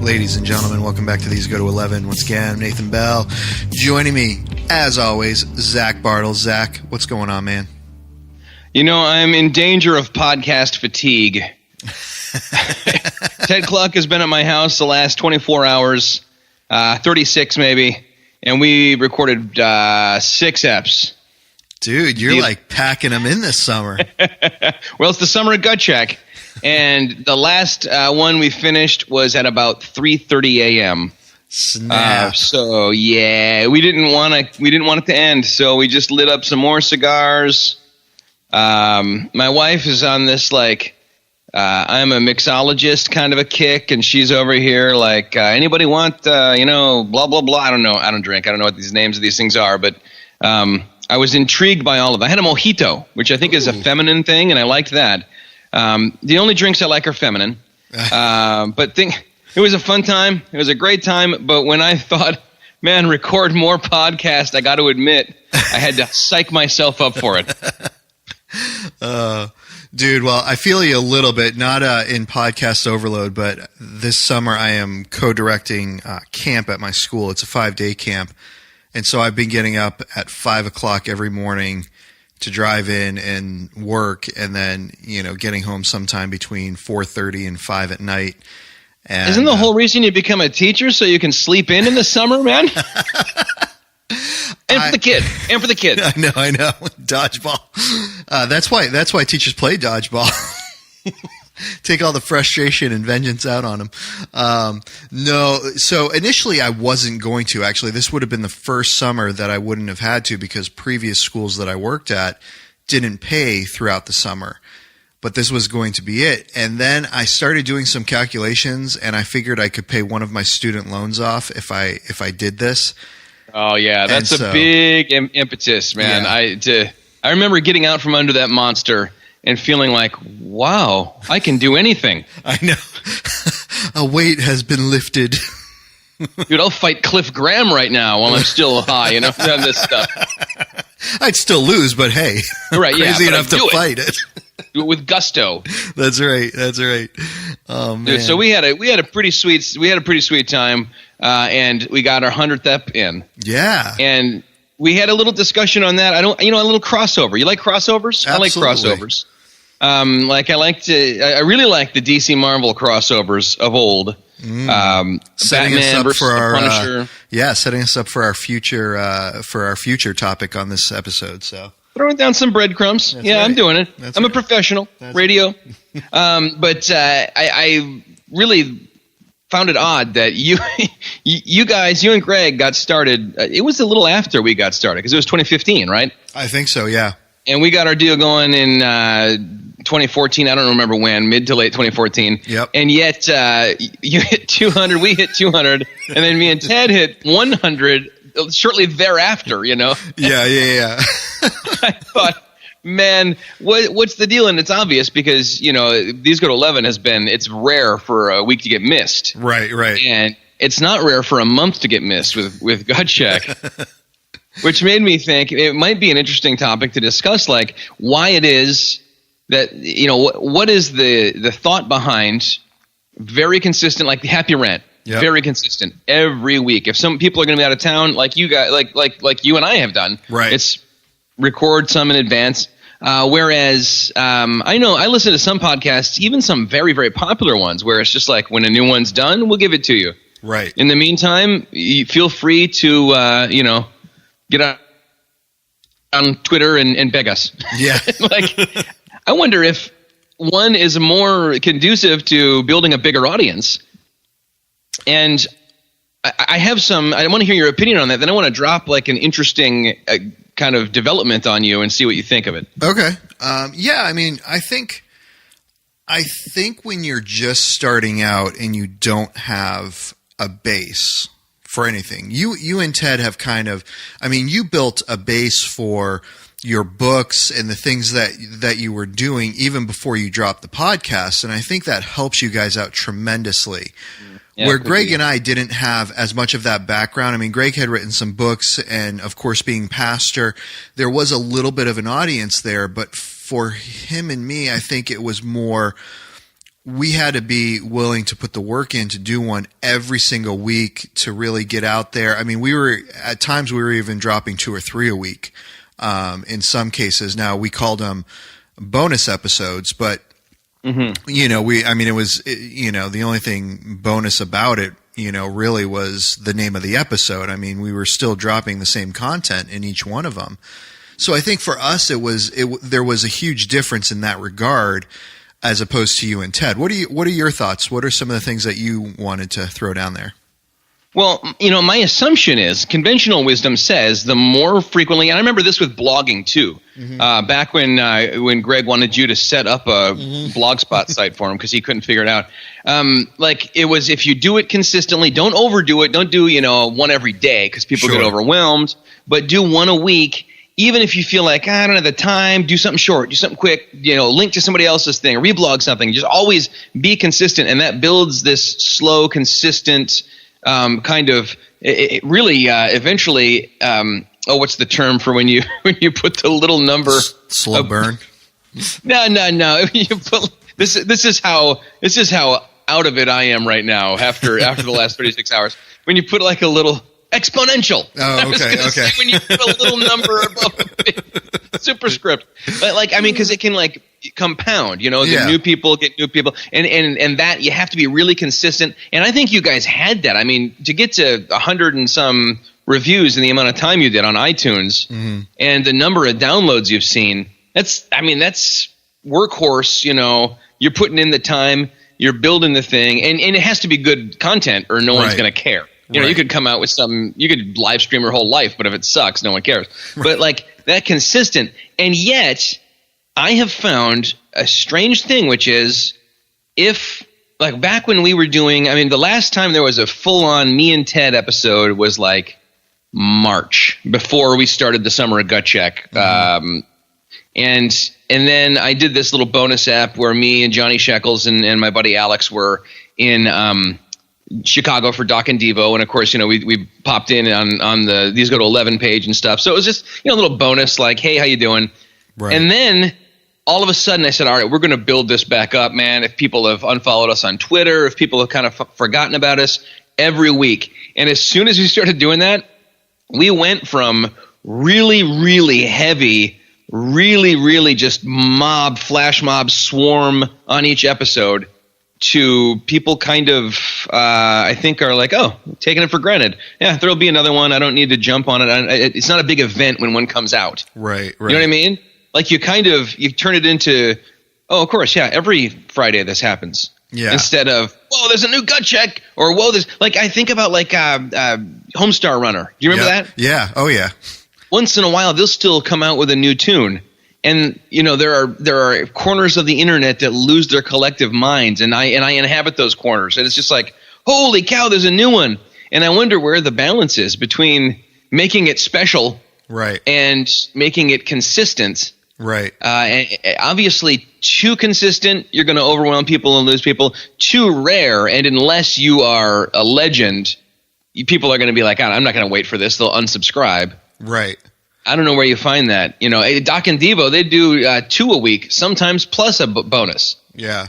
Ladies and gentlemen, welcome back to These Go to 11. Once again, I'm Nathan Bell. Joining me, as always, Zach Bartles. Zach, what's going on, man? You know, I'm in danger of podcast fatigue. Ted Cluck has been at my house the last 24 hours, 36 maybe, and we recorded 6 eps. Dude, you're like packing them in this summer. Well, it's the summer of Gut Check, and the last one we finished was at about 3:30 a.m. Snap. So yeah, we didn't want it to end, so we just lit up some more cigars. My wife is on this I'm a mixologist kind of a kick, and she's over here like, anybody want blah blah blah. I don't know. I don't drink. I don't know what these names of these things are, but I was intrigued by all of it. I had a mojito, which I think is a feminine thing, and I liked that. The only drinks I like are feminine. But it was a fun time. It was a great time. But when I thought, man, record more podcasts, I got to admit, I had to psych myself up for it. Dude, well, I feel you a little bit, not in podcast overload, but this summer I am co-directing camp at my school. It's a 5-day camp. And so I've been getting up at 5 o'clock every morning to drive in and work, and then, getting home sometime between 4:30 and 5 at night. And, isn't the whole reason you become a teacher so you can sleep in the summer, man? And for the kid. I know. Dodgeball. That's why teachers play dodgeball. Take all the frustration and vengeance out on them. No, so initially I wasn't going to. Actually, this would have been the first summer that I wouldn't have had to, because previous schools that I worked at didn't pay throughout the summer. But this was going to be it. And then I started doing some calculations, and I figured I could pay one of my student loans off if I did this. Oh yeah, that's a big impetus, man. Yeah. I remember getting out from under that monster and feeling like, wow, I can do anything. I know. A weight has been lifted. Dude, I'll fight Cliff Graham right now while I'm still high, on this stuff. I'd still lose, but hey, right, crazy enough to fight it. Do it with gusto. That's right. Oh man. Dude, so we had a pretty sweet time, and we got our 100th ep in. Yeah. And we had a little discussion on that. A little crossover. You like crossovers? Absolutely. I like crossovers. I really like the DC Marvel crossovers of old. Setting Batman us up versus for our Punisher. setting us up for our future topic on this episode. So throwing down some breadcrumbs. That's right. I'm doing it. I'm a professional. Radio. But I really found it odd that you guys, you and Greg got started. It was a little after we got started, because it was 2015, right? I think so, yeah. And we got our deal going in 2014. I don't remember when, mid to late 2014. Yep. And yet you hit 200, we hit 200, and then me and Ted hit 100 shortly thereafter. Yeah. I thought, man, what's the deal? And it's obvious, because These Go to 11 it's rare for a week to get missed. Right. And it's not rare for a month to get missed with Gut Check. Which made me think it might be an interesting topic to discuss, like why it is that, what is the thought behind very consistent, like the Happy Rant, very consistent every week. If some people are going to be out of town, like you guys, like you and I have done, right? It's record some in advance. Whereas I know I listen to some podcasts, even some very, very popular ones, where it's just like, when a new one's done, we'll give it to you. Right. In the meantime, you feel free to get on Twitter and beg us. Yeah. I wonder if one is more conducive to building a bigger audience. And I want to hear your opinion on that. Then I want to drop an interesting kind of development on you and see what you think of it. Okay. I think when you're just starting out and you don't have a base for anything, you and Ted have you built a base for your books and the things that you were doing even before you dropped the podcast, and I think that helps you guys out tremendously. Yeah, where Greg and I didn't have as much of that background. I mean, Greg had written some books, and of course, being pastor, there was a little bit of an audience there, but for him and me, I think it was more we had to be willing to put the work in to do one every single week to really get out there. I mean, at times we were even dropping 2 or 3 a week. In some cases, now we called them bonus episodes, but it was, the only thing bonus about it, really was the name of the episode. I mean, we were still dropping the same content in each one of them. So I think for us, there was a huge difference in that regard, as opposed to you and Ted. What are your thoughts? What are some of the things that you wanted to throw down there? Well, my assumption is conventional wisdom says the more frequently, and I remember this with blogging too, back when Greg wanted you to set up a blogspot site for him because he couldn't figure it out. It was, if you do it consistently, don't overdo it. Don't do, one every day because people get overwhelmed, but do one a week. Even if you feel like, I don't have the time, do something short, do something quick, link to somebody else's thing, reblog something. Just always be consistent, and that builds this slow, consistent kind of eventually. What's the term for when you put the little number? Slow burn. No. You put this is how out of it I am right now after the last 36 hours. When you put like a little exponential. Oh, okay. When you put a little number above a superscript, but because it can compound. The new people get new people, and that you have to be really consistent. And I think you guys had that. I mean, to get to 100 and some reviews in the amount of time you did on iTunes, and the number of downloads you've seen, that's workhorse. You're putting in the time, you're building the thing, and it has to be good content, or no one's going to care. You could come out with something, you could live stream your whole life, but if it sucks, no one cares. Right. But that consistent, and yet I have found a strange thing, which is if back when we were doing, the last time there was a full-on me and Ted episode was March, before we started the summer of Gut Check. And then I did this little bonus app where me and Johnny Shekels and my buddy Alex were in Chicago for Doc and Devo, and of course, we popped in on the These Go to 11 page and stuff. So it was just a little bonus, hey, how you doing? Right. And then all of a sudden I said, all right, we're going to build this back up, man. If people have unfollowed us on Twitter, if people have kind of forgotten about us, every week. And as soon as we started doing that, we went from really, really heavy, really, really just flash mob swarm on each episode to people kind of, I think are taking it for granted. Yeah, there'll be another one. I don't need to jump on it. It's not a big event when one comes out. Right. You know what I mean? You turn it into, oh, of course, yeah, every Friday this happens. Yeah. Instead of, whoa, there's a new Gut Check, or whoa, there's, I think about Homestar Runner. Do you remember that? Yeah. Oh, yeah. Once in a while, they'll still come out with a new tune. And there are corners of the internet that lose their collective minds, and I inhabit those corners, and it's just holy cow, there's a new one, and I wonder where the balance is between making it special, right, and making it consistent, right. And obviously, too consistent, you're going to overwhelm people and lose people. Too rare, and unless you are a legend, people are going to be I'm not going to wait for this. They'll unsubscribe, right. I don't know where you find that. Doc and Devo, they do 2 a week, sometimes plus a bonus. Yeah.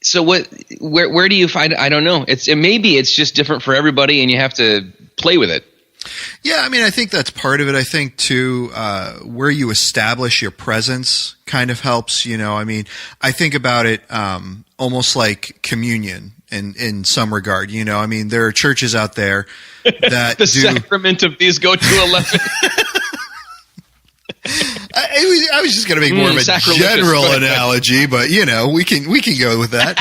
So where do you find? I don't know. Maybe it's just different for everybody, and you have to play with it. Yeah, I think that's part of it. I think too, where you establish your presence kind of helps. I think about it almost like communion in some regard. There are churches out there that the sacrament of These Go to 11. I was just going to make more of a general analogy, but we can go with that.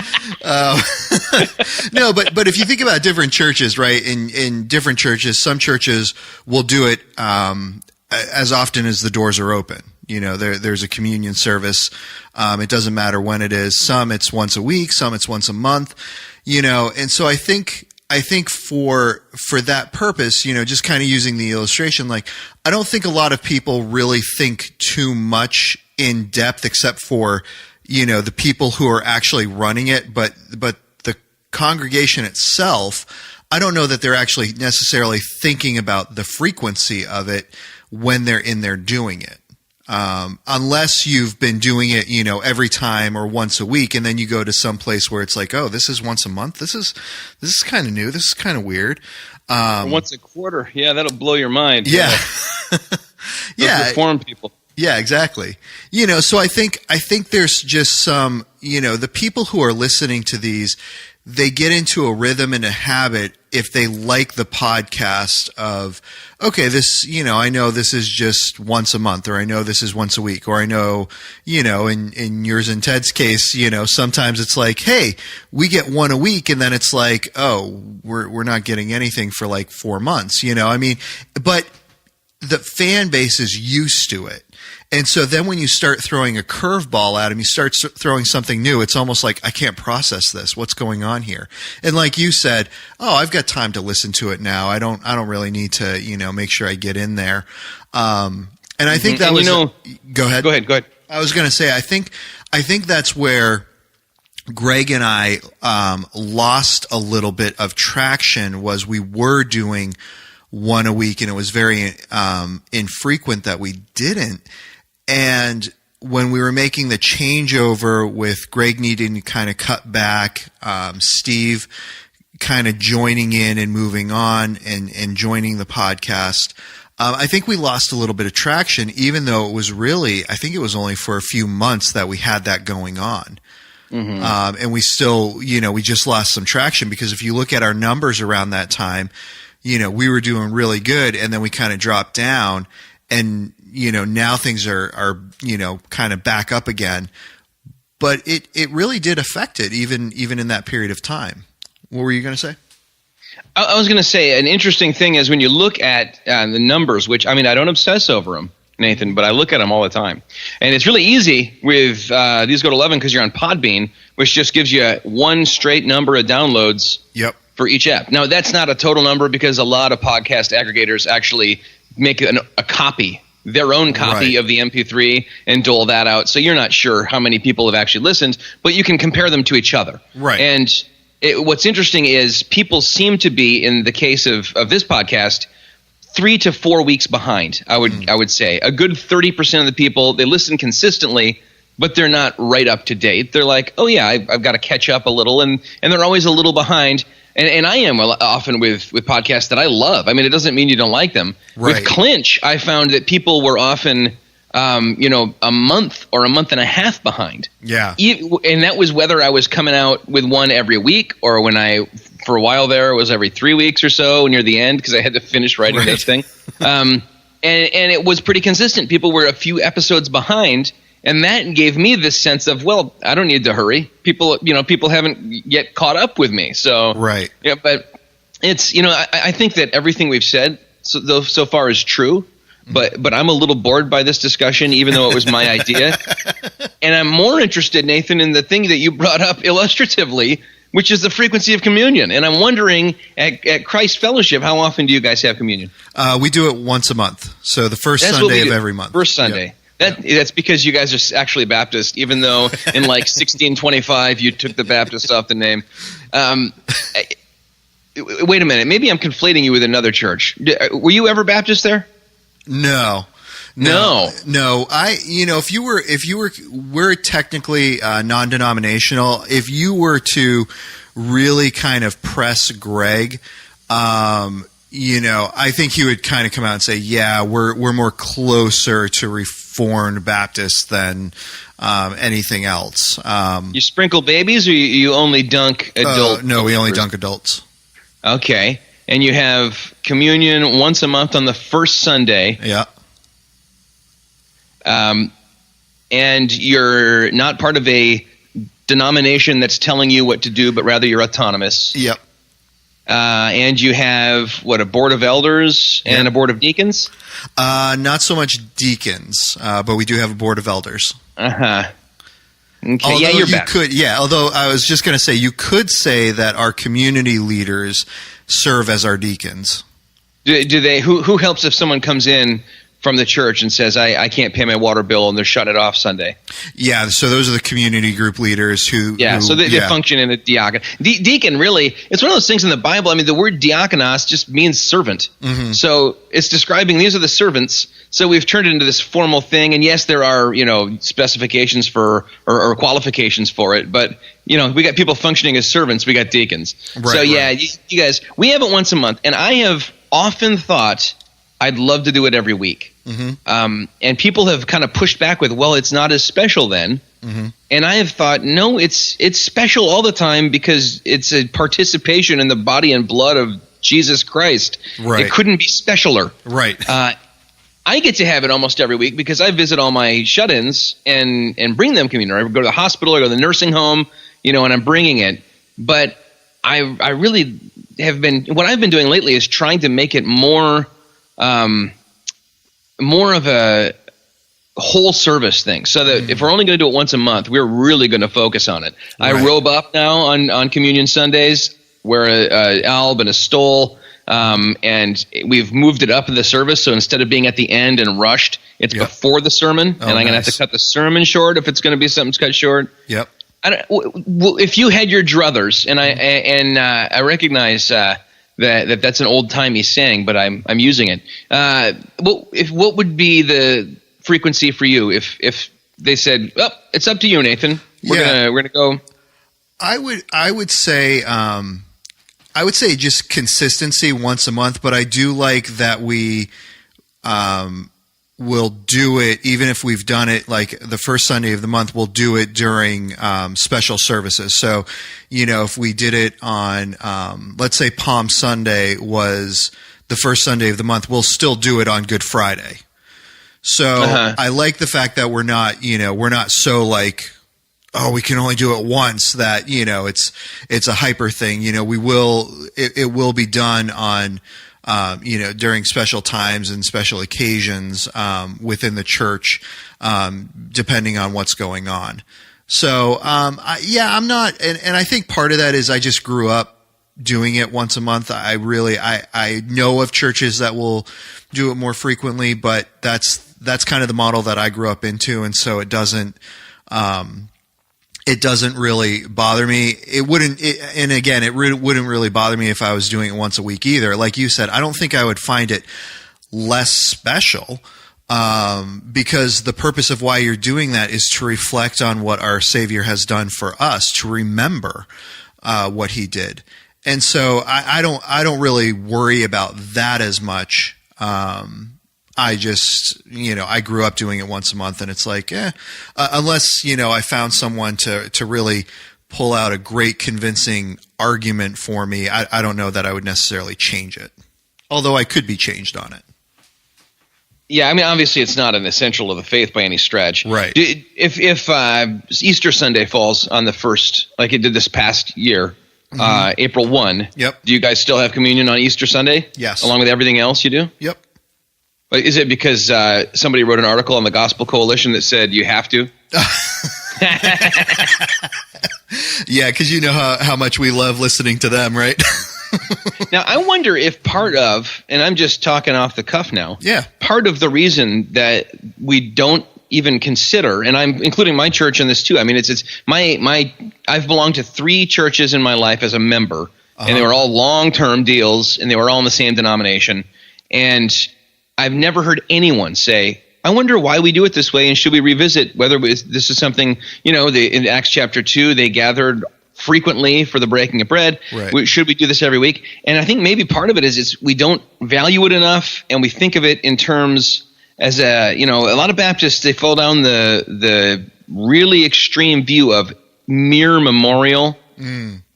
No, but if you think about different churches, right? In different churches, some churches will do it as often as the doors are open. There's a communion service. It doesn't matter when it is. Some it's once a week, some it's once a month. And so I think for that purpose, just kind of using the illustration, I don't think a lot of people really think too much in depth, except for, the people who are actually running it. But the congregation itself, I don't know that they're actually necessarily thinking about the frequency of it when they're in there doing it. unless you've been doing it, every time or once a week, and then you go to some place where it's like, oh, this is once a month. This is kind of new. This is kind of weird. Or once a quarter. Yeah, that'll blow your mind. Yeah. Yeah. Reform people. Yeah, exactly. So I think there's just some, the people who are listening to these, they get into a rhythm and a habit if they like the podcast of, okay, this, I know this is just once a month, or I know this is once a week, or I know, in yours and Ted's case, sometimes it's like, hey, we get one a week, and then it's like, oh, we're not getting anything for like 4 months, but the fan base is used to it. And so then when you start throwing a curveball at them, you start throwing something new. It's almost like, I can't process this. What's going on here? And like you said, oh, I've got time to listen to it now. I don't really need to, make sure I get in there. And I think that go ahead. Go ahead. I was going to say, I think that's where Greg and I, lost a little bit of traction. Was we were doing one a week, and it was very, infrequent that we didn't. And when we were making the changeover with Greg needing to kind of cut back, Steve kind of joining in and moving on and joining the podcast, I think we lost a little bit of traction, even though it was really, I think it was only for a few months that we had that going on. Mm-hmm. And we still, we just lost some traction, because if you look at our numbers around that time, we were doing really good, and then we kind of dropped down, and now things are kind of back up again. But it really did affect it, even in that period of time. What were you going to say? I was going to say, an interesting thing is when you look at the numbers, which, I don't obsess over them, Nathan, but I look at them all the time. And it's really easy with These Go to 11 because you're on Podbean, which just gives you one straight number of downloads. Yep. For each app. Now, that's not a total number, because a lot of podcast aggregators actually make a copy, their own copy of the MP3, and dole that out. So you're not sure how many people have actually listened, but you can compare them to each other. Right. And what's interesting is people seem to be, in the case of this podcast, 3 to 4 weeks behind, I would say. A good 30% of the people, they listen consistently, but they're not right up to date. They're like, oh yeah, I've got to catch up a little, and they're always a little behind. And I am often with podcasts that I love. It doesn't mean you don't like them. Right. With Clinch, I found that people were often, a month or a month and a half behind. Yeah. And that was whether I was coming out with one every week, or when for a while there, it was every 3 weeks or so near the end, because I had to finish writing this thing. And it was pretty consistent. People were a few episodes behind. And that gave me this sense of, well, I don't need to hurry. People haven't yet caught up with me. So, right. Yeah, but it's, I think that everything we've said so far is true, but I'm a little bored by this discussion, even though it was my idea. And I'm more interested, Nathan, in the thing that you brought up illustratively, which is the frequency of communion. And I'm wondering, at Christ Fellowship, how often do you guys have communion? We do it once a month. So the first Sunday of every month. First Sunday. Yep. That's because you guys are actually Baptist, even though in like 1625 you took the Baptist off the name. Wait a minute, maybe I'm conflating you with another church. Were you ever Baptist there? No. We're technically non-denominational. If you were to really kind of press Greg, I think he would kind of come out and say, yeah, we're more closer to Reformed Baptists than anything else. You sprinkle babies, or you only dunk adults? No, we only dunk adults. Okay. And you have communion once a month on the first Sunday. Yeah. And you're not part of a denomination that's telling you what to do, but rather you're autonomous. Yep. And you have, a board of elders and a board of deacons? Not so much deacons, but we do have a board of elders. Uh-huh. Okay. Although you're back. Although I was just going to say, you could say that our community leaders serve as our deacons. Do they? Who helps if someone comes in from the church and says, I can't pay my water bill, and they're shutting it off Sunday. Yeah, so those are the community group leaders who they function in a diakon. Deacon, really, it's one of those things in the Bible. I mean, the word diakonos just means servant. Mm-hmm. So it's describing these are the servants. So we've turned it into this formal thing, and yes, there are specifications for or qualifications for it, but we got people functioning as servants. We got deacons. Right, so yeah, right. You guys, we have it once a month, and I have often thought I'd love to do it every week. Mm-hmm. And people have kind of pushed back with, well, it's not as special then. Mm-hmm. And I have thought, no, it's special all the time because it's a participation in the body and blood of Jesus Christ. Right. It couldn't be specialer. Right. I get to have it almost every week because I visit all my shut-ins and bring them communion. Or I go to the hospital or go to the nursing home, and I'm bringing it. But I really have been – what I've been doing lately is trying to make it more of a whole service thing, so that if we're only going to do it once a month, we're really going to focus on it. Right. I robe up now on Communion Sundays, wear a alb and a stole, and we've moved it up in the service. So instead of being at the end and rushed, it's before the sermon, and I'm going to have to cut the sermon short if it's going to be something cut short. Yep. If you had your druthers, and I recognize that's an old timey saying, but I'm using it. What would be the frequency for you if they said, "Oh, it's up to you, Nathan. We're gonna go." I would say just consistency once a month, but I do like that we will do it even if we've done it like the first Sunday of the month. We'll do it during special services. So, if we did it on, let's say Palm Sunday was the first Sunday of the month, we'll still do it on Good Friday. So I like the fact that we're not so like, oh, we can only do it once, that, it's a hyper thing. It will be done on, during special times and special occasions within the church, depending on what's going on. So, I'm not, and I think part of that is I just grew up doing it once a month. I know of churches that will do it more frequently, but that's kind of the model that I grew up into, and so it doesn't really bother me. It wouldn't really bother me if I was doing it once a week either. Like you said, I don't think I would find it less special, because the purpose of why you're doing that is to reflect on what our Savior has done for us, to remember what He did. And so I don't really worry about that as much. I just, I grew up doing it once a month, and it's like, unless, I found someone to really pull out a great convincing argument for me, I don't know that I would necessarily change it. Although I could be changed on it. Yeah, I mean, obviously it's not an essential of the faith by any stretch. Right. If Easter Sunday falls on the first, like it did this past year, April 1, yep. Do you guys still have communion on Easter Sunday? Yes. Along with everything else you do? Yep. Is it because somebody wrote an article on the Gospel Coalition that said you have to? Yeah, because you know how much we love listening to them, right? Now, I wonder if part of, and I'm just talking off the cuff now, part of the reason that we don't even consider, and I'm including my church in this too. I mean, it's I've belonged to 3 churches in my life as a member, and they were all long-term deals, and they were all in the same denomination, and I've never heard anyone say, I wonder why we do it this way, and should we revisit whether this is something, in Acts chapter 2, they gathered frequently for the breaking of bread. Right. Should we do this every week? And I think maybe part of it is we don't value it enough, and we think of it in terms as a lot of Baptists, they fall down the really extreme view of mere memorial.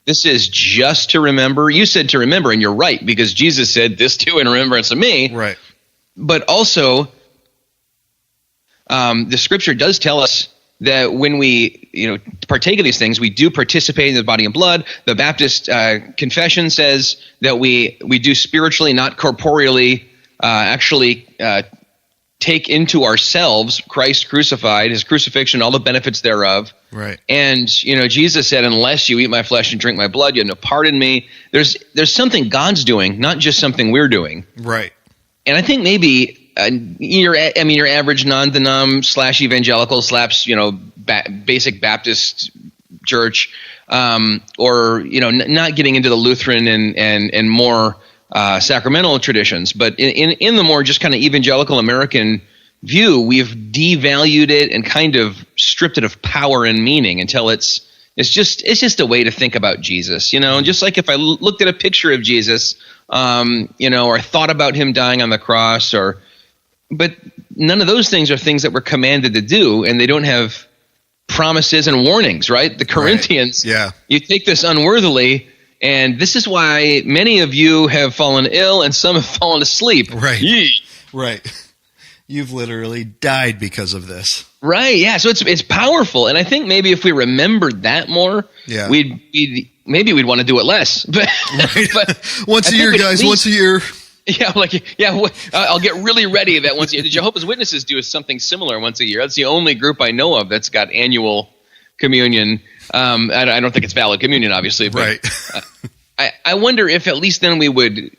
This is just to remember. You said to remember, and you're right, because Jesus said this too in remembrance of me. Right. But also, the Scripture does tell us that when we, partake of these things, we do participate in the body and blood. The Baptist confession says that we do spiritually, not corporeally, actually take into ourselves Christ crucified, His crucifixion, all the benefits thereof. Right. And Jesus said, "Unless you eat my flesh and drink my blood, you have no part in me." There's something God's doing, not just something we're doing. Right. And I think maybe your average non-denom / evangelical / basic Baptist church, or not getting into the Lutheran and more sacramental traditions, but in the more just kind of evangelical American view, we've devalued it and kind of stripped it of power and meaning until it's just a way to think about Jesus, just like if I looked at a picture of Jesus, or thought about him dying on the cross, but none of those things are things that we're commanded to do, and they don't have promises and warnings, right? The Corinthians, right. Yeah. You take this unworthily, and this is why many of you have fallen ill and some have fallen asleep. Right. Yee. Right. You've literally died because of this. Right. Yeah. So it's powerful, and I think maybe if we remembered that more, we'd want to do it less. But, right. but once a year, guys. Once a year. Yeah. I'll get really ready that once a year. The Jehovah's Witnesses do something similar once a year. That's the only group I know of that's got annual communion. I don't think it's valid communion, obviously. But, right. I wonder if at least then we would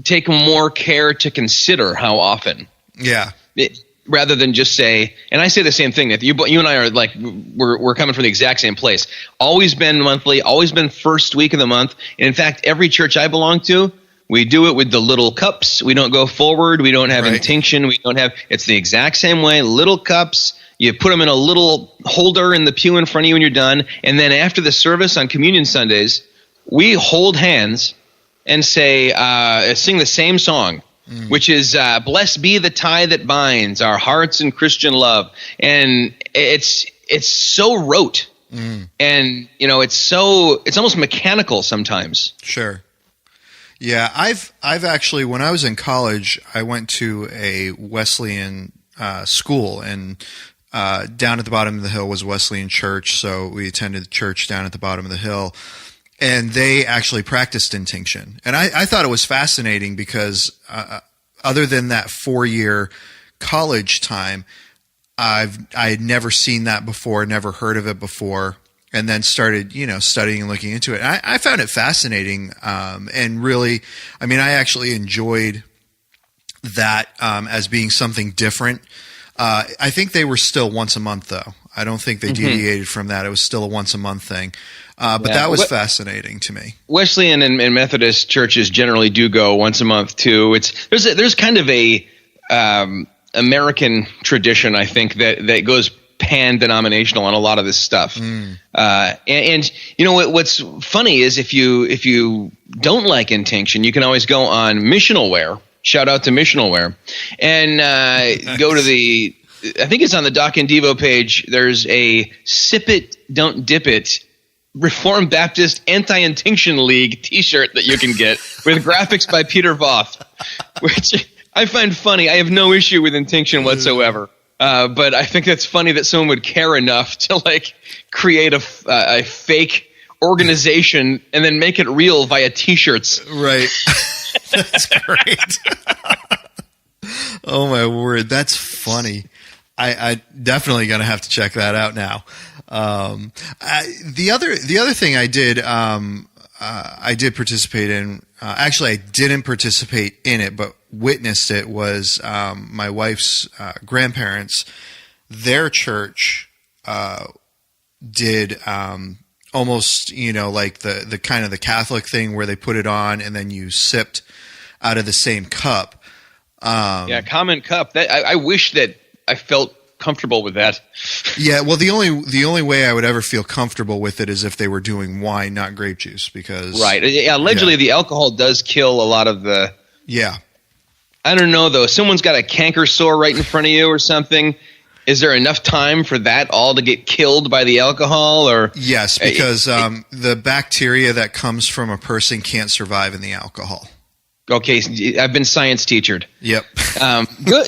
take more care to consider how often. Yeah. Rather than just say, and I say the same thing, that you and I are like, we're coming from the exact same place. Always been monthly, always been first week of the month. And in fact, every church I belong to, we do it with the little cups. We don't go forward. We don't have intinction. It's the exact same way. Little cups. You put them in a little holder in the pew in front of you when you're done. And then after the service on Communion Sundays, we hold hands and say, sing the same song, which is "Blessed be the tie that binds our hearts in Christian love." And it's so rote, and it's almost mechanical sometimes. Sure. Yeah, I've actually, when I was in college, I went to a Wesleyan school, and down at the bottom of the hill was Wesleyan Church, so we attended the church down at the bottom of the hill. And they actually practiced intinction. And I thought it was fascinating because other than that 4-year college time, I had never seen that before, never heard of it before, and then started, studying and looking into it. And I found it fascinating, and really, I actually enjoyed that as being something different. I think they were still once a month, though. I don't think they deviated from that. It was still a once a month thing. But that was fascinating to me. Wesleyan and Methodist churches generally do go once a month too. There's kind of a American tradition, I think, that goes pan-denominational on a lot of this stuff. And what's funny is if you don't like intinction, you can always go on Missional Wear. Shout out to Missional Wear, and go to the. I think it's on the Doc and Devo page. There's a "Sip It, Don't Dip It" Reformed Baptist Anti-Intinction League T-shirt that you can get with graphics by Peter Voth, which I find funny. I have no issue with intinction whatsoever, but I think that's funny that someone would care enough to create a fake organization and then make it real via T-shirts. Right. That's great. Oh my word, that's funny. I definitely gonna have to check that out now. The other thing I did participate in. Actually, I didn't participate in it, but witnessed it. Was my wife's grandparents? Their church did almost like the kind of the Catholic thing where they put it on and then you sipped out of the same cup. Common cup. I wish that I felt comfortable with that. Yeah, well, the only way I would ever feel comfortable with it is if they were doing wine, not grape juice, because allegedly the alcohol does kill a lot of the. Yeah. I don't know though. Someone's got a canker sore right in front of you or something. Is there enough time for that all to get killed by the alcohol? Or yes, because the bacteria that comes from a person can't survive in the alcohol. Okay, I've been science teachered. Yep. Good.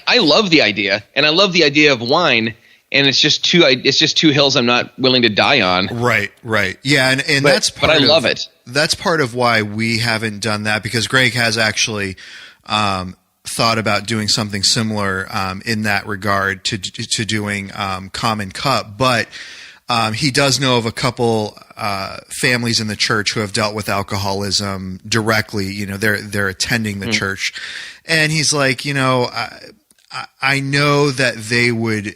I love the idea, and I love the idea of wine, and it's just two hills I'm not willing to die on. Right. Yeah, and that's part. But I love it. That's part of why we haven't done that, because Greg has actually thought about doing something similar in that regard to doing common cup, but He does know of a couple families in the church who have dealt with alcoholism directly. You know, they're attending the church, and he's like, you know, I know that they would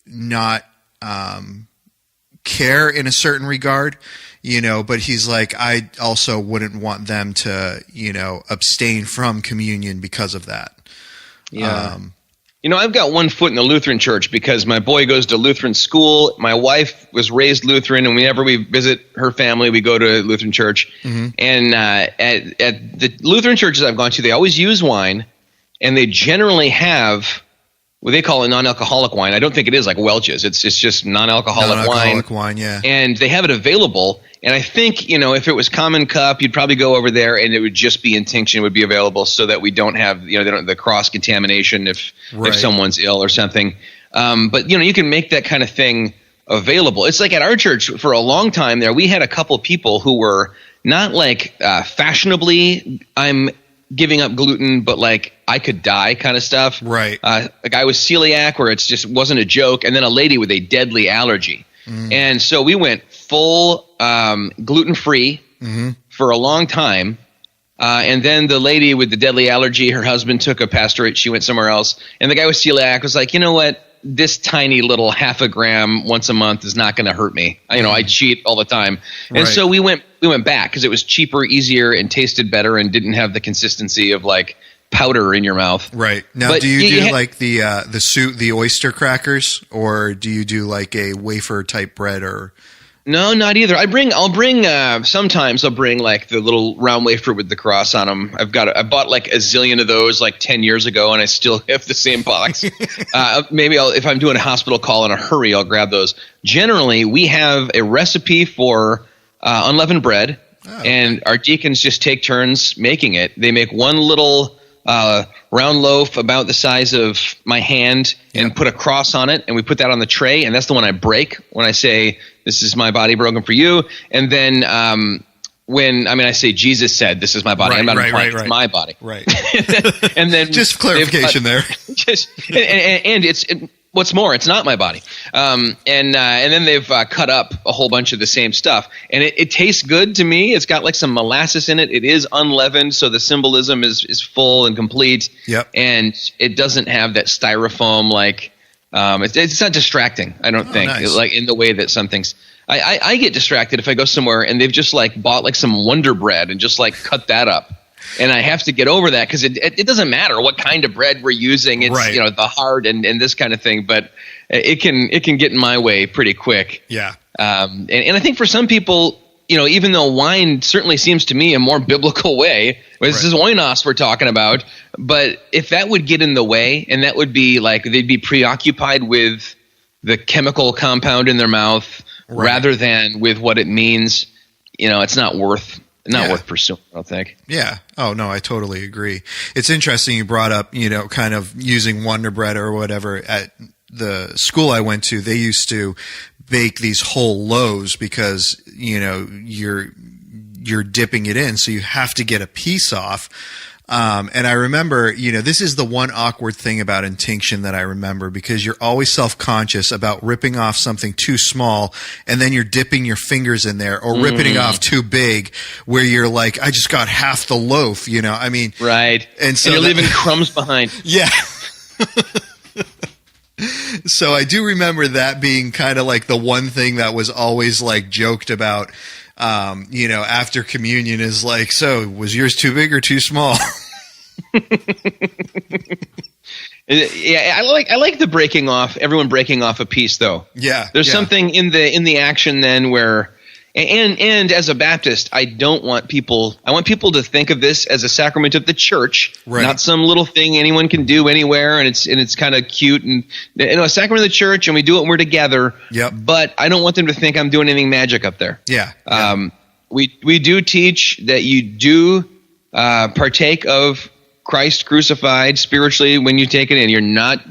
not care in a certain regard, you know, but he's like, I also wouldn't want them to, you know, abstain from communion because of that. Yeah. You know, I've got one foot in the Lutheran church because my boy goes to Lutheran school. My wife was raised Lutheran, and whenever we visit her family, we go to Lutheran church. And at the Lutheran churches I've gone to, they always use wine, and they generally have what they call a non-alcoholic wine. I don't think it is like Welch's. It's just non-alcoholic wine, yeah. And they have it available. And I think, you know, if it was common cup, you'd probably go over there and it would just be intinction would be available so that we don't have, you know, they don't, the cross-contamination if someone's ill or something. But, you know, you can make that kind of thing available. It's like at our church for a long time there, we had a couple people who were not like fashionably, I'm giving up gluten, but like I could die kind of stuff. Right. A guy with celiac where it's just wasn't a joke, and then a lady with a deadly allergy. And so we went full gluten-free for a long time. And then the lady with the deadly allergy, her husband took a pastorate. She went somewhere else. And the guy with celiac was like, you know what? This tiny little half a gram once a month is not going to hurt me. You know, I cheat all the time. And so we went back because it was cheaper, easier, and tasted better and didn't have the consistency of like powder in your mouth. Right. Now, but do you do like the oyster crackers, or do you do like a wafer type bread? Or no, not either. Sometimes I'll bring like the little round wafer with the cross on them. I bought like a zillion of those like 10 years ago, and I still have the same box. Maybe if I'm doing a hospital call in a hurry, I'll grab those. Generally, we have a recipe for unleavened bread, and our deacons just take turns making it. They make one little round loaf about the size of my hand and put a cross on it, and we put that on the tray, and that's the one I break when I say, this is my body broken for you. And then I say Jesus said, this is my body. I'm not implying it's my body. Right. And then just clarification there. And what's more, it's not my body. And then they've cut up a whole bunch of the same stuff. And it tastes good to me. It's got like some molasses in it. It is unleavened, so the symbolism is full and complete. Yep. And it doesn't have that styrofoam like it's not distracting, I don't think. Nice. Like in the way that some things I get distracted if I go somewhere and they've just like bought like some Wonder Bread and just like cut that up. And I have to get over that because it doesn't matter what kind of bread we're using. It's you know, the hard and this kind of thing, but it can get in my way pretty quick. Yeah. And I think for some people, you know, even though wine certainly seems to me a more biblical way, this is oinos we're talking about, but if that would get in the way, and that would be like they'd be preoccupied with the chemical compound in their mouth rather than with what it means, you know, it's not worth pursuing, I don't think. Yeah. Oh, no, I totally agree. It's interesting you brought up, you know, kind of using Wonder Bread or whatever. At the school I went to, they used to bake these whole loaves because, you know, you're dipping it in, so you have to get a piece off. And I remember, you know, this is the one awkward thing about intinction that I remember, because you're always self-conscious about ripping off something too small, and then you're dipping your fingers in there, or ripping it off too big where you're like, I just got half the loaf, you know, I mean. Right. And so you're leaving crumbs behind. Yeah. So I do remember that being kind of like the one thing that was always like joked about, you know, after communion is like, so was yours too big or too small? Yeah, I like the breaking off, everyone breaking off a piece though. Yeah. There's something in the action then where, and as a Baptist, I want people to think of this as a sacrament of the church, not some little thing anyone can do anywhere, and it's kind of cute, and you know, a sacrament of the church, and we do it when we're together. Yep. But I don't want them to think I'm doing anything magic up there. Yeah. We do teach that you do partake of Christ crucified spiritually when you take it in. You're not.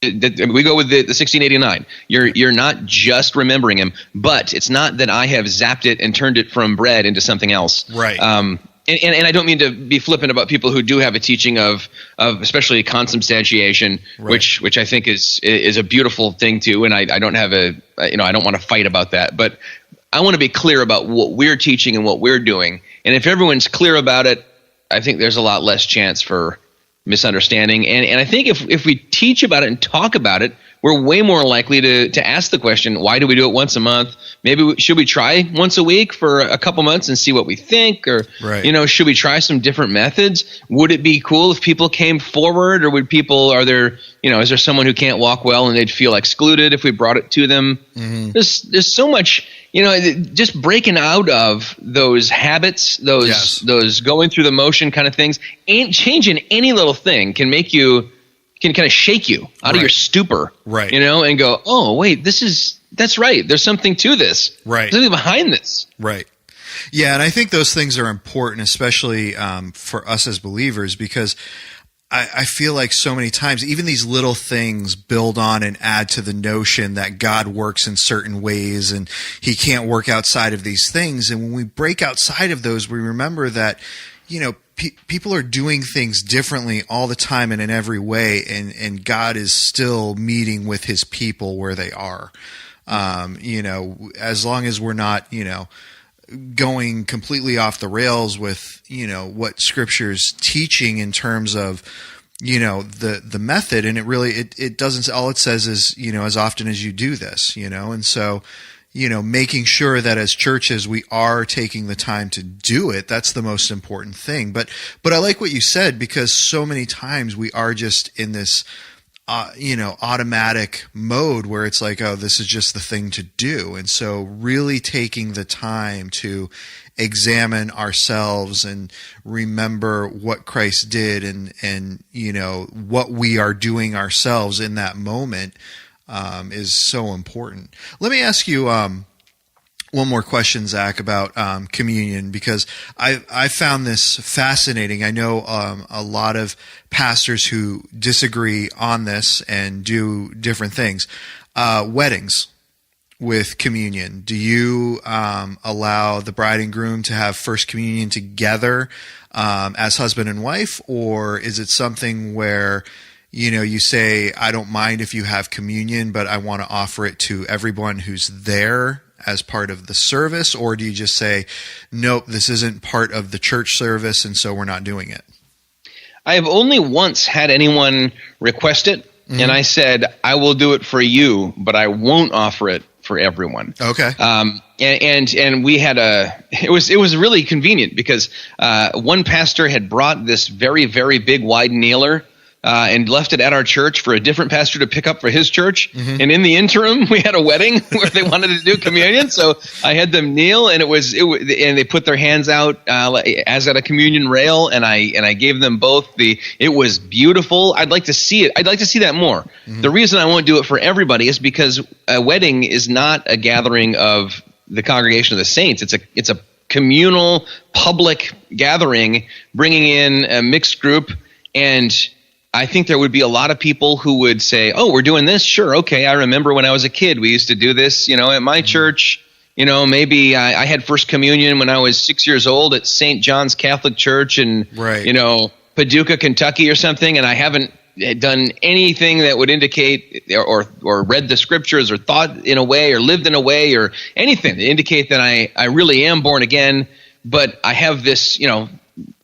We go with the 1689. You're not just remembering him, but it's not that I have zapped it and turned it from bread into something else. Right. And I don't mean to be flippant about people who do have a teaching of especially consubstantiation, which I think is a beautiful thing too. And I don't have I don't want to fight about that, but I want to be clear about what we're teaching and what we're doing. And if everyone's clear about it, I think there's a lot less chance for misunderstanding. And I think if we teach about it and talk about it, we're way more likely to ask the question, why do we do it once a month? Maybe should we try once a week for a couple months and see what we think? Or, should we try some different methods? Would it be cool if people came forward, or is there someone who can't walk well and they'd feel excluded if we brought it to them? Mm-hmm. There's so much, just breaking out of those habits, those going through the motion kind of things, and changing any little thing can kind of shake you out of your stupor, and go, oh, wait, that's right. There's something to this. Right. There's something behind this. Right. Yeah. And I think those things are important, especially for us as believers, because I feel like so many times, even these little things build on and add to the notion that God works in certain ways and he can't work outside of these things. And when we break outside of those, we remember that, people are doing things differently all the time and in every way, and God is still meeting with his people where they are. As long as we're not, going completely off the rails with, what Scripture's teaching in terms of, the method, and it doesn't, all it says is, as often as you do this, and so, making sure that as churches we are taking the time to do it, that's the most important thing. But I like what you said, because so many times we are just in this, automatic mode where it's like, oh, this is just the thing to do. And so really taking the time to examine ourselves and remember what Christ did and what we are doing ourselves in that moment is so important. Let me ask you one more question, Zach, about communion, because I found this fascinating. I know a lot of pastors who disagree on this and do different things. Weddings with communion. Do you allow the bride and groom to have first communion together as husband and wife, or is it something where you say, I don't mind if you have communion, but I want to offer it to everyone who's there as part of the service? Or do you just say, nope, this isn't part of the church service, and so we're not doing it? I have only once had anyone request it, and I said, I will do it for you, but I won't offer it for everyone. Okay. And we had it was really convenient, because one pastor had brought this very, very big wide kneeler and left it at our church for a different pastor to pick up for his church. Mm-hmm. And in the interim, we had a wedding where they wanted to do communion. So I had them kneel, and and they put their hands out as at a communion rail, and I gave them both it was beautiful. I'd like to see it. I'd like to see that more. Mm-hmm. The reason I won't do it for everybody is because a wedding is not a gathering of the congregation of the saints. It's a communal public gathering, bringing in a mixed group. And I think there would be a lot of people who would say, oh, we're doing this? Sure. Okay. I remember when I was a kid, we used to do this, at my church. Maybe I had first communion when I was 6 years old at St. John's Catholic Church in, Paducah, Kentucky or something. And I haven't done anything that would indicate or read the scriptures or thought in a way or lived in a way or anything to indicate that I really am born again. But I have this,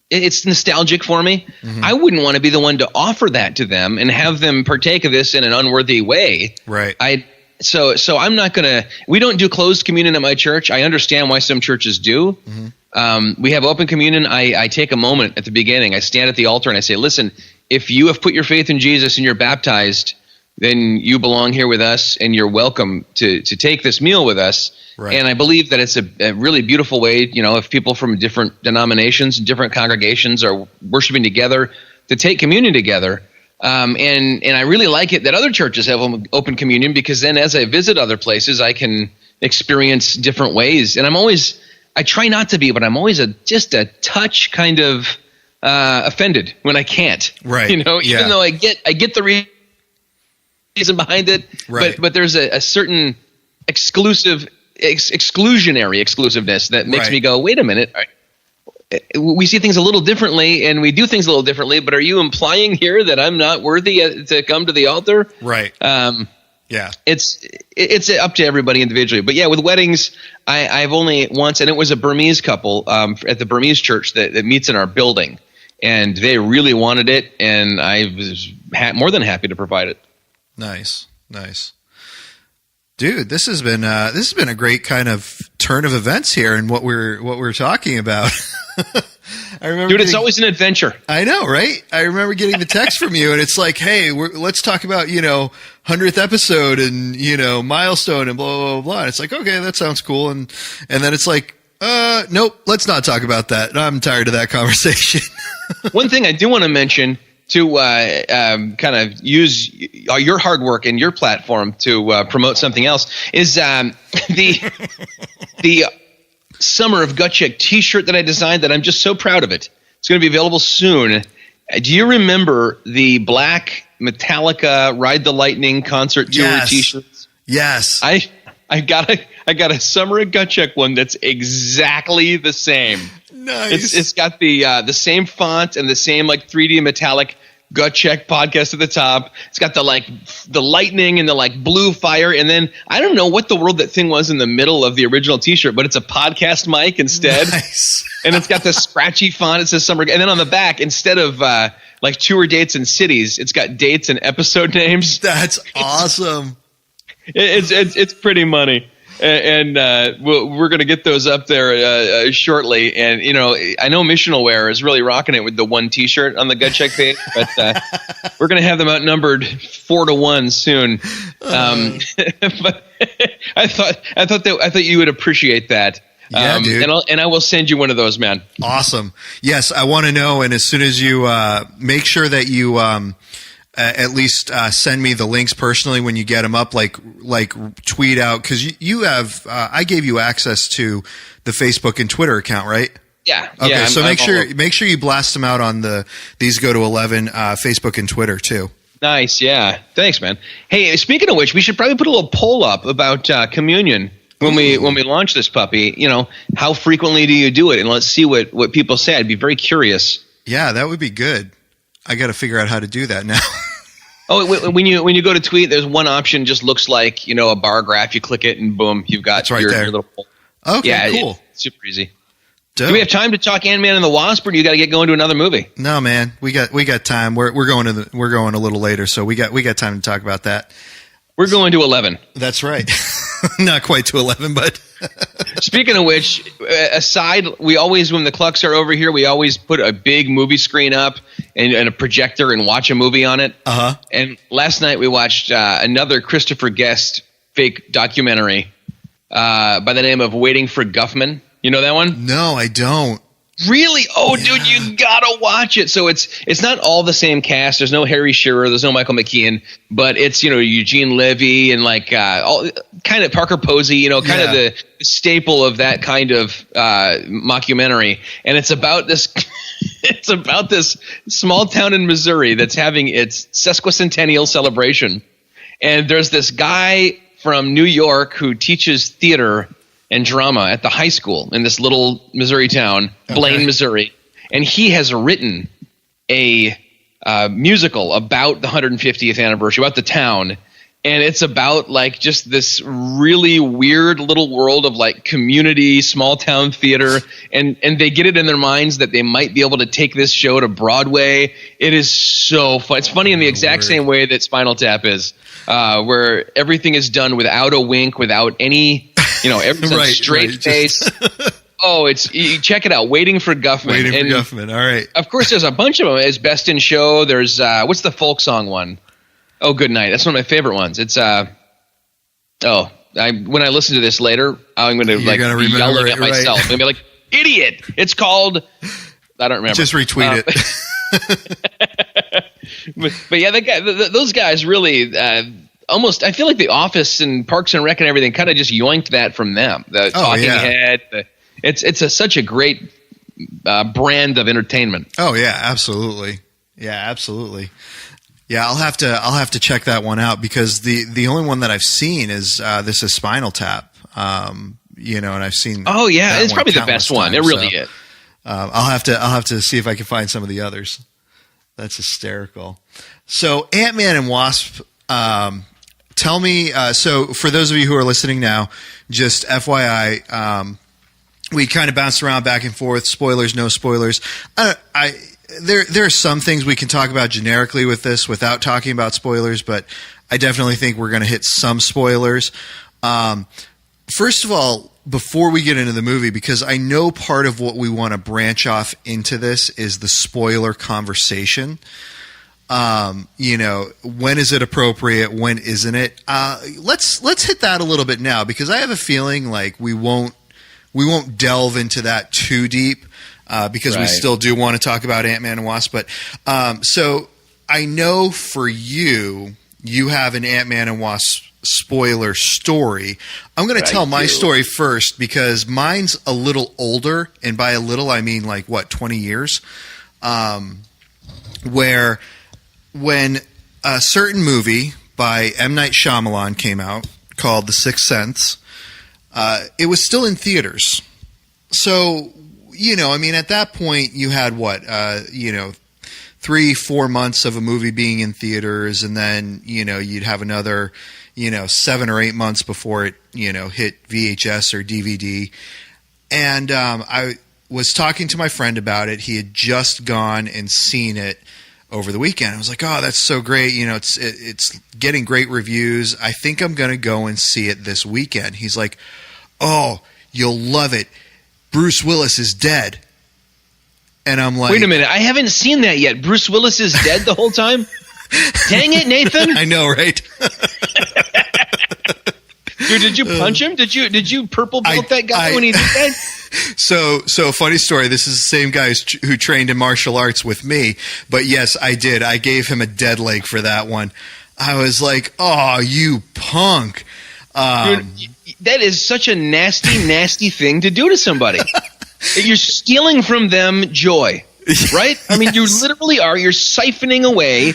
it's nostalgic for me. Mm-hmm. I wouldn't want to be the one to offer that to them and have them partake of this in an unworthy way. Right. So I'm not going to – we don't do closed communion at my church. I understand why some churches do. Mm-hmm. We have open communion. I take a moment at the beginning. I stand at the altar and I say, listen, if you have put your faith in Jesus and you're baptized, then you belong here with us and you're welcome to take this meal with us. Right. And I believe that it's a really beautiful way, if people from different denominations and different congregations are worshiping together, to take communion together. And I really like it that other churches have open communion, because then as I visit other places, I can experience different ways. And I try not to be, but I'm always just a touch kind of offended when I can't. Right. Even though I get the reason behind it, right. but there's a certain exclusionary exclusiveness that makes me go, wait a minute, we see things a little differently and we do things a little differently, but are you implying here that I'm not worthy to come to the altar? Right. Yeah. It's up to everybody individually. But yeah, with weddings, I've only once, and it was a Burmese couple at the Burmese church that meets in our building. And they really wanted it, and I was more than happy to provide it. Nice. Dude, this has been a great kind of turn of events here in what we're talking about. I remember, dude, it's always an adventure. I know, right? I remember getting the text from you, and it's like, hey, let's talk about 100th episode and milestone and blah blah blah. And it's like, okay, that sounds cool, and then it's like, nope, let's not talk about that. I'm tired of that conversation. One thing I do want to mention to kind of use your hard work and your platform to promote something else is the Summer of Gut Check T-shirt that I designed that I'm just so proud of it. It's going to be available soon. Do you remember the black Metallica Ride the Lightning concert tour T-shirts? Yes. I got a Summer of Gut Check one that's exactly the same. Nice. It's got the same font and the same 3D metallic Gut Check podcast at the top. It's got the lightning and the blue fire, and then I don't know what the world that thing was in the middle of the original T-shirt, but it's a podcast mic instead. Nice. And it's got the scratchy font. It says summer, and then on the back, instead of tour dates and cities, it's got dates and episode names. That's awesome. It's pretty money. And we're going to get those up there shortly. And, I know Missional Wear is really rocking it with the one T-shirt on the Gut Check page, but we're going to have them outnumbered 4-1 soon. But I thought you would appreciate that. Yeah, dude. And I will send you one of those, man. Awesome. Yes, I want to know. And as soon as you make sure that you at least send me the links personally when you get them up, like tweet out, because you have I gave you access to the Facebook and Twitter account, right? Yeah. Okay, yeah, so make sure you blast them out on the These Go to 11 Facebook and Twitter too. Nice, yeah. Thanks, man. Hey, speaking of which, we should probably put a little poll up about communion when we launch this puppy. How frequently do you do it? And let's see what people say. I'd be very curious. Yeah, that would be good. I got to figure out how to do that now. Oh, when you go to tweet, there's one option just looks like a bar graph. You click it and boom, you've got your little poll. Okay, yeah, cool. It's super easy. Dope. Do we have time to talk Ant-Man and the Wasp, or do you got to get going to another movie? No, man, we got time. We're going a little later, so we got time to talk about that. We're going to 11. That's right. Not quite to 11, but speaking of which, aside, we always, when the Clucks are over here, we always put a big movie screen up and a projector and watch a movie on it. Uh-huh. And last night we watched another Christopher Guest fake documentary by the name of Waiting for Guffman. You know that one? No, I don't. Really? Oh, yeah. Dude, you gotta watch it. So it's not all the same cast. There's no Harry Shearer. There's no Michael McKean. But it's Eugene Levy and all kind of Parker Posey. Kind of the staple of that kind of mockumentary. And it's about this. It's about this small town in Missouri that's having its sesquicentennial celebration. And there's this guy from New York who teaches theater and drama at the high school in this little Missouri town, Blaine, Missouri. And he has written a musical about the 150th anniversary, about the town. And it's about just this really weird little world of community, small town theater. And they get it in their minds that they might be able to take this show to Broadway. It is so fun. It's funny in the exact same way that Spinal Tap is, where everything is done without a wink, without any... everything's straight face. Oh, you check it out. Waiting for Guffman. Waiting for Guffman. All right. Of course, there's a bunch of them. It's Best in Show. There's what's the folk song one? Oh, Good Night. That's one of my favorite ones. It's when I listen to this later, I'm going to be yelling at myself. I'm going to be like, idiot. It's called. I don't remember. Just retweet it. But yeah, those guys really. Almost, I feel like The Office and Parks and Rec and everything kind of just yoinked that from them. The Talking Head. It's such a great brand of entertainment. Oh yeah, absolutely. Yeah, absolutely. Yeah, I'll have to check that one out because the only one that I've seen is this is Spinal Tap. And I've seen. Oh yeah, it's probably the best one. It really is. I'll have to see if I can find some of the others. That's hysterical. So Ant-Man and Wasp. Tell me. So for those of you who are listening now, just FYI, we kind of bounced around back and forth. Spoilers, no spoilers. There are some things we can talk about generically with this without talking about spoilers, but I definitely think we're going to hit some spoilers. First of all, before we get into the movie, because I know part of what we want to branch off into this is the spoiler conversation. When is it appropriate? When isn't it? Let's hit that a little bit now, because I have a feeling like we won't delve into that too deep, because we still do want to talk about Ant-Man and Wasp. But so I know for you have an Ant-Man and Wasp spoiler story. I'm going to tell my story first, because mine's a little older, and by a little I mean 20 years. Where when a certain movie by M. Night Shyamalan came out called The Sixth Sense, it was still in theaters. So, at that point you had 3-4 months of a movie being in theaters, and then, you'd have another, 7 or 8 months before it, hit VHS or DVD. And I was talking to my friend about it. He had just gone and seen it over the weekend. I was like, oh, that's so great. It's getting great reviews. I think I'm going to go and see it this weekend. He's like, oh, you'll love it. Bruce Willis is dead. And I'm like, wait a minute. I haven't seen that yet. Bruce Willis is dead the whole time? Dang it, Nathan. I know, right? Dude, did you punch him? Did you purple belt that guy when he did that? So funny story. This is the same guy who trained in martial arts with me. But yes, I did. I gave him a dead leg for that one. I was like, oh, you punk. Dude, that is such a nasty, nasty thing to do to somebody. You're stealing from them joy, right? I mean, you literally are. You're siphoning away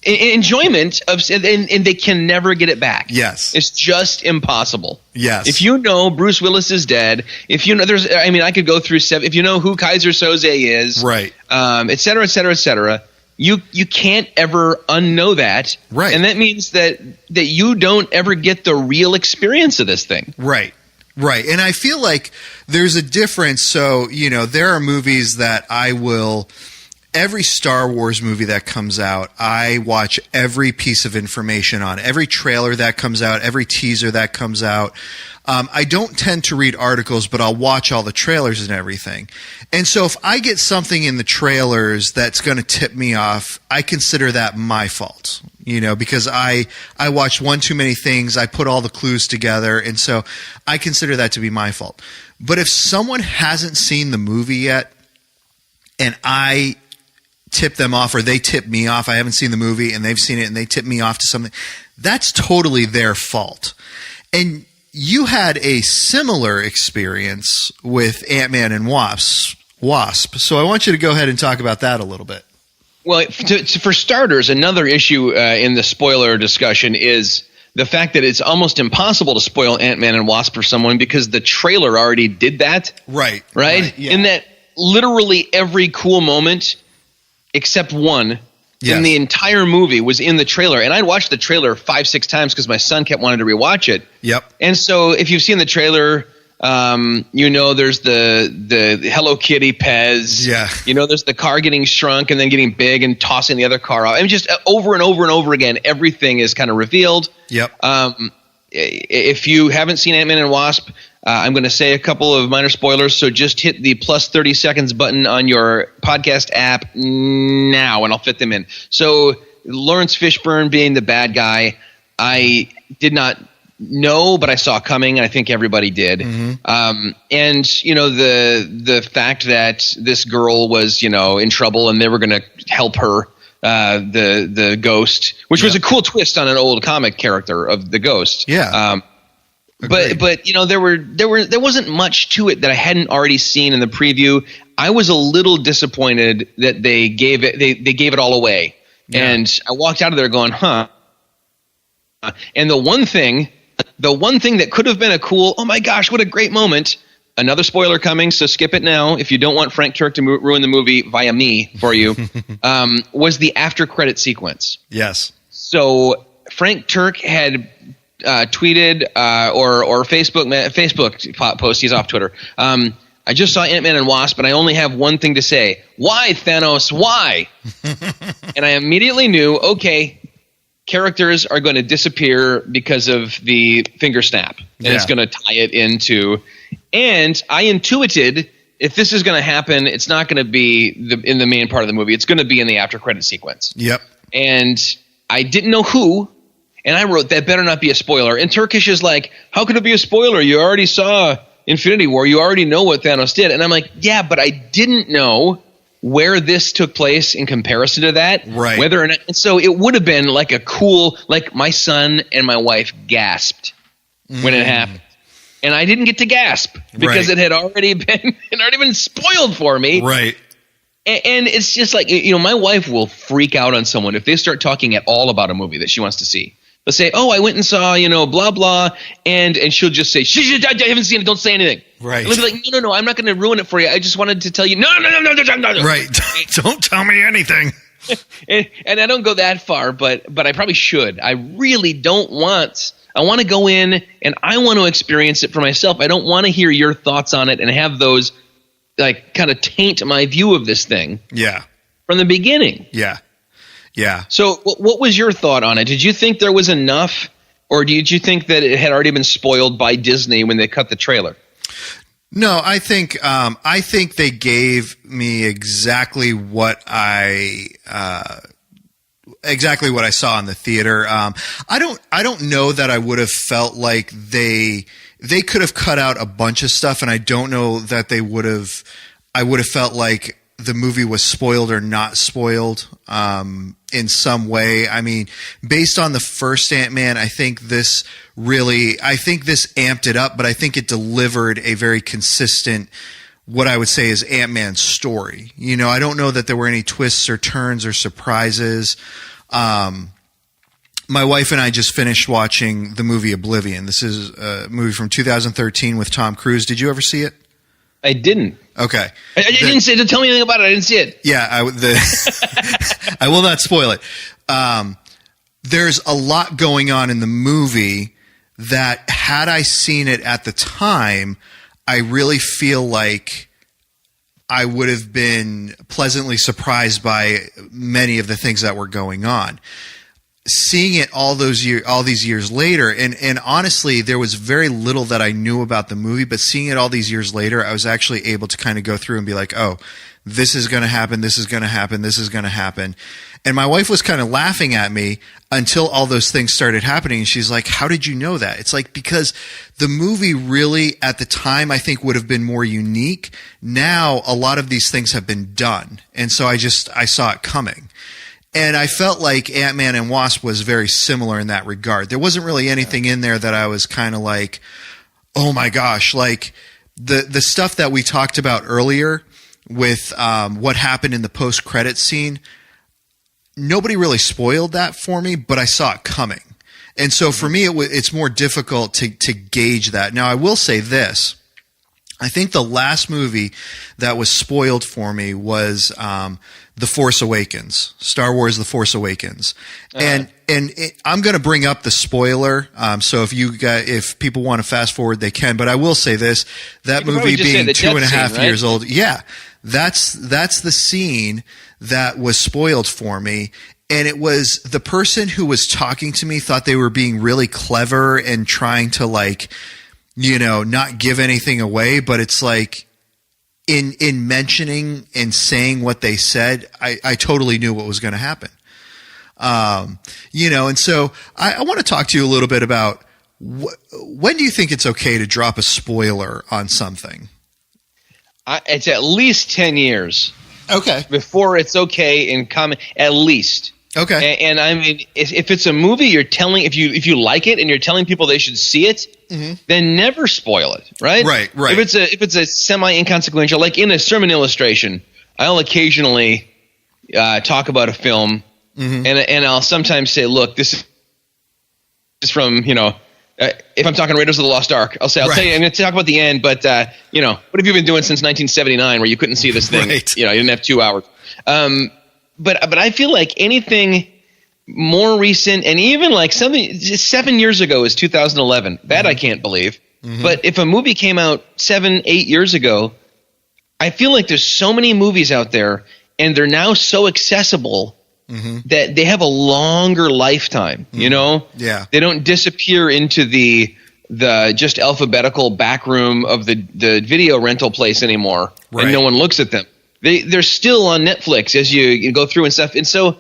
enjoyment and they can never get it back. Yes. It's just impossible. Yes. If you know Bruce Willis is dead, if you know I could go through if you know who Kaiser Soze is, right, et cetera, et cetera, et cetera, you can't ever unknow that. Right. And that means that you don't ever get the real experience of this thing. Right. Right. And I feel like there's a difference. So, there are movies that every Star Wars movie that comes out, I watch every piece of information on, every trailer that comes out, every teaser that comes out. I don't tend to read articles, but I'll watch all the trailers and everything. And so if I get something in the trailers that's going to tip me off, I consider that my fault, because I watched one too many things. I put all the clues together. And so I consider that to be my fault. But if someone hasn't seen the movie yet and I tip them off, or they tip me off, I haven't seen the movie and they've seen it and they tip me off to something, that's totally their fault. And you had a similar experience with Ant-Man and Wasp. So I want you to go ahead and talk about that a little bit. Well, for starters, another issue in the spoiler discussion is the fact that it's almost impossible to spoil Ant-Man and Wasp for someone because the trailer already did that. Right. Yeah. In that literally every cool moment except one in the entire movie was in the trailer. And I'd watched the trailer 5-6 times because my son kept wanting to rewatch it. Yep. And so if you've seen the trailer, there's the Hello Kitty Pez. Yeah. There's the car getting shrunk and then getting big and tossing the other car off. I mean, just over and over and over again, everything is kind of revealed. Yep. If you haven't seen Ant-Man and Wasp, I'm going to say a couple of minor spoilers, so just hit the plus 30 seconds button on your podcast app now, and I'll fit them in. So Lawrence Fishburne being the bad guy, I did not know, but I saw coming, and I think everybody did. Mm-hmm. And the fact that this girl was in trouble, and they were going to help her. The ghost, which was a cool twist on an old comic character of the ghost. Yeah. But there wasn't much to it that I hadn't already seen in the preview. I was a little disappointed that they gave it all away. Yeah. And I walked out of there going, huh. And the one thing that could have been a cool, oh my gosh, what a great moment, another spoiler coming, so skip it now if you don't want Frank Turk to ruin the movie via me for you, was the after credit sequence. Yes. So Frank Turk had tweeted or Facebook post. He's off Twitter. I just saw Ant-Man and Wasp, and I only have one thing to say. Why, Thanos? Why? And I immediately knew, okay, characters are going to disappear because of the finger snap. And it's going to tie it into... And I intuited, if this is going to happen, it's not going to be in the main part of the movie. It's going to be in the after credit sequence. Yep. And I didn't know who, and I wrote, that better not be a spoiler. And Turkish is like, how could it be a spoiler? You already saw Infinity War. You already know what Thanos did. And I'm like, yeah, but I didn't know where this took place in comparison to that. Right. Whether or not, and so it would have been like a cool, like my son and my wife gasped when it happened. And I didn't get to gasp because it had already been spoiled for me. Right. And it's just like, my wife will freak out on someone if they start talking at all about a movie that she wants to see. They'll say, oh, I went and saw, blah, blah. And she'll just say, I haven't seen it. Don't say anything. Right. And they'll be like, no, I'm not going to ruin it for you. I just wanted to tell you, no. Right. Don't tell me anything. And I don't go that far, but I probably should. I really don't want... I want to go in and I want to experience it for myself. I don't want to hear your thoughts on it and have those like kind of taint my view of this thing. Yeah. From the beginning. Yeah. Yeah. So what was your thought on it? Did you think there was enough, or did you think that it had already been spoiled by Disney when they cut the trailer? No, I think they gave me exactly what I saw in the theater. I don't know that I would have felt like they could have cut out a bunch of stuff, and I don't know that I would have felt like the movie was spoiled or not spoiled in some way. I mean, based on the first Ant-Man, I think this amped it up, but I think it delivered a very consistent, what I would say is Ant-Man's story. I don't know that there were any twists or turns or surprises. My wife and I just finished watching the movie Oblivion. This is a movie from 2013 with Tom Cruise. Did you ever see it? I didn't. Okay. I didn't say to tell me anything about it. I didn't see it. Yeah, I will not spoil it. There's a lot going on in the movie that, had I seen it at the time, I really feel like I would have been pleasantly surprised by many of the things that were going on. Seeing it all these years later, and honestly, there was very little that I knew about the movie, but seeing it all these years later, I was actually able to kind of go through and be like, oh, this is going to happen, this is going to happen, this is going to happen. And my wife was kind of laughing at me until all those things started happening. And she's like, how did you know that? It's like, because the movie really, at the time, I think would have been more unique. Now, a lot of these things have been done. And so I saw it coming. And I felt like Ant-Man and Wasp was very similar in that regard. There wasn't really anything in there that I was kind of like, oh my gosh, like the stuff that we talked about earlier with what happened in the post-credit scene. Nobody really spoiled that for me, but I saw it coming. And so for me, it's more difficult to gauge that. Now, I will say this. I think the last movie that was spoiled for me was The Force Awakens, Star Wars The Force Awakens. And I'm going to bring up the spoiler, so if people want to fast forward, they can. But I will say this, that movie being 2.5 years old, yeah, that's the scene that was spoiled for me. And it was the person who was talking to me thought they were being really clever and trying to not give anything away, but it's like in mentioning and saying what they said, I totally knew what was going to happen. And so I want to talk to you a little bit about when do you think it's okay to drop a spoiler on something? It's at least 10 years. Okay. Before it's okay in common, at least. Okay. And I mean, if it's a movie you're telling, if you like it and you're telling people they should see it, then never spoil it, right? Right. If it's a semi inconsequential, like in a sermon illustration, I'll occasionally talk about a film, and I'll sometimes say, look, this is from if I'm talking Raiders of the Lost Ark, I'll say, tell you, I'm going to talk about the end, but, what have you been doing since 1979 where you couldn't see this thing? Right. You didn't have 2 hours. But I feel like anything more recent, and even like something 7 years ago is 2011. That I can't believe. Mm-hmm. But if a movie came out 7-8 years ago, I feel like there's so many movies out there, and they're now so accessible that they have a longer lifetime. Yeah, they don't disappear into the just alphabetical back room of the video rental place anymore, and no one looks at them. They're still on Netflix as you go through and stuff. And so,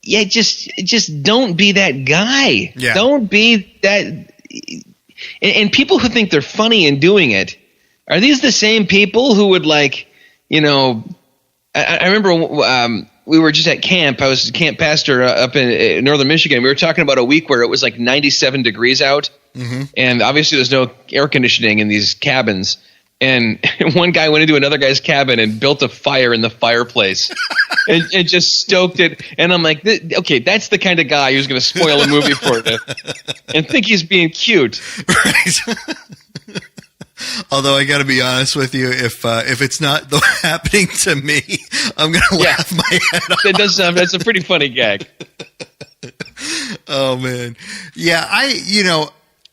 yeah, just don't be that guy. Yeah. Don't be that. And people who think they're funny in doing it, are these the same people who would I remember we were just at camp. I was a camp pastor up in northern Michigan. We were talking about a week where it was like 97 degrees out. Mm-hmm. And obviously there's no air conditioning in these cabins. And one guy went into another guy's cabin and built a fire in the fireplace and just stoked it. And I'm like, okay, that's the kind of guy who's going to spoil a movie for you and think he's being cute. Right. Although I got to be honest with you, if it's not happening to me, I'm going to laugh my head off. That's a pretty funny gag. Oh, man. Yeah,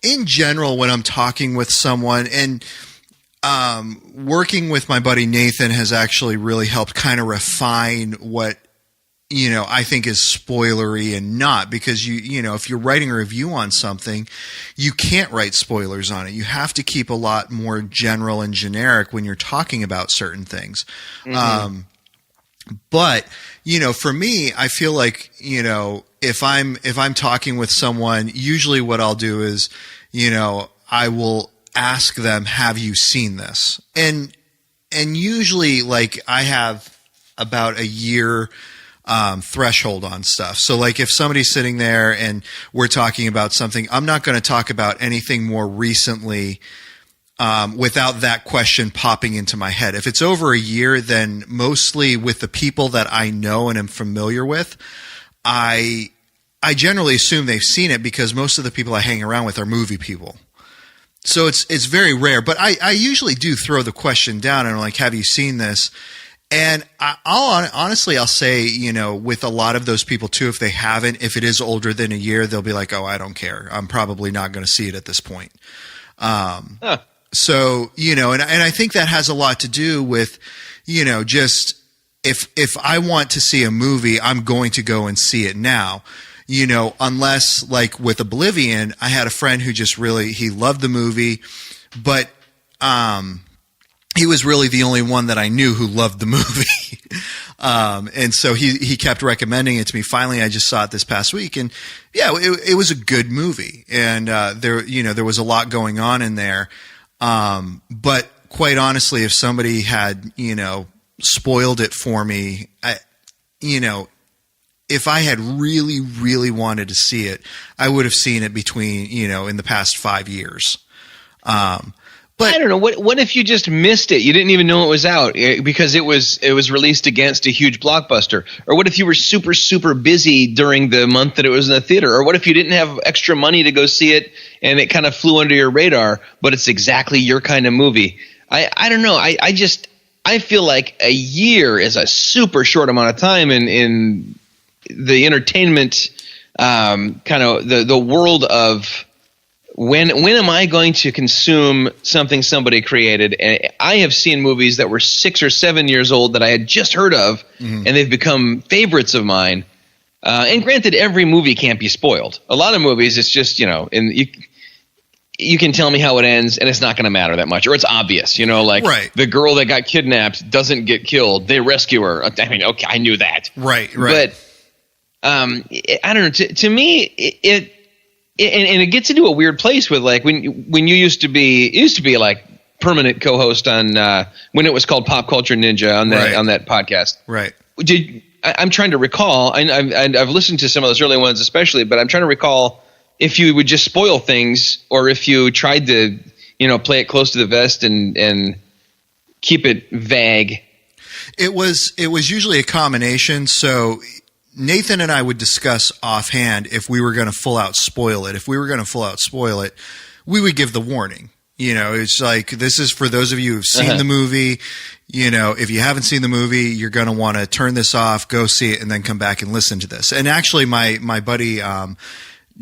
in general, when I'm talking with someone, and working with my buddy Nathan has actually really helped kind of refine what I think is spoilery and not, because if you're writing a review on something, you can't write spoilers on it. You have to keep a lot more general and generic when you're talking about certain things. Mm-hmm. But for me, I feel like, if I'm talking with someone, usually what I'll do is, I will ask them, have you seen this? And usually I have about a year threshold on stuff. So if somebody's sitting there and we're talking about something, I'm not going to talk about anything more recently without that question popping into my head. If it's over a year, then mostly with the people that I know and am familiar with, I generally assume they've seen it, because most of the people I hang around with are movie people. So it's very rare, but I usually do throw the question down and I'm like, have you seen this? And I'll say, with a lot of those people too, if they haven't, if it is older than a year, they'll be like, oh, I don't care. I'm probably not going to see it at this point. So, and I think that has a lot to do with, just if I want to see a movie, I'm going to go and see it now. Unless with Oblivion, I had a friend who just he loved the movie, but he was really the only one that I knew who loved the movie. And so he kept recommending it to me. Finally, I just saw it this past week, and it was a good movie. And there was a lot going on in there. But quite honestly, if somebody had, spoiled it for me, if I had really, really wanted to see it, I would have seen it between, in the past 5 years. But I don't know. What if you just missed it? You didn't even know it was out because it was released against a huge blockbuster. Or what if you were super, super busy during the month that it was in the theater? Or what if you didn't have extra money to go see it and it kind of flew under your radar, but it's exactly your kind of movie? I don't know. I feel like a year is a super short amount of time in the entertainment kind of the world of when am I going to consume something somebody created? And I have seen movies that were 6 or 7 years old that I had just heard of, and they've become favorites of mine. And granted, every movie can't be spoiled. A lot of movies, it's just, and you can tell me how it ends and it's not going to matter that much, or it's obvious, right. The girl that got kidnapped doesn't get killed. They rescue her. I mean, okay, I knew that. Right. But I don't know. To me, it it gets into a weird place with when you used to be like permanent co-host on when it was called Pop Culture Ninja on that podcast. Right. I'm trying to recall. I've listened to some of those early ones, especially, but I'm trying to recall if you would just spoil things or if you tried to, play it close to the vest and keep it vague. It was usually a combination. So Nathan and I would discuss offhand if we were going to full out spoil it. If we were going to full out spoil it, we would give the warning. It's like, this is for those of you who've seen the movie. If you haven't seen the movie, you're going to want to turn this off, go see it, and then come back and listen to this. And actually, my buddy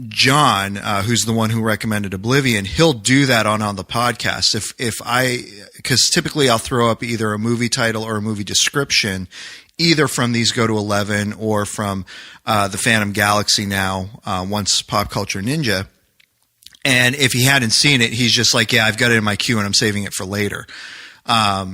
John, who's the one who recommended Oblivion, he'll do that on the podcast. Because typically I'll throw up either a movie title or a movie description, either from these Go to 11 or from the Phantom Galaxy now, once Pop Culture Ninja. And if he hadn't seen it, he's just like, yeah, I've got it in my queue and I'm saving it for later. But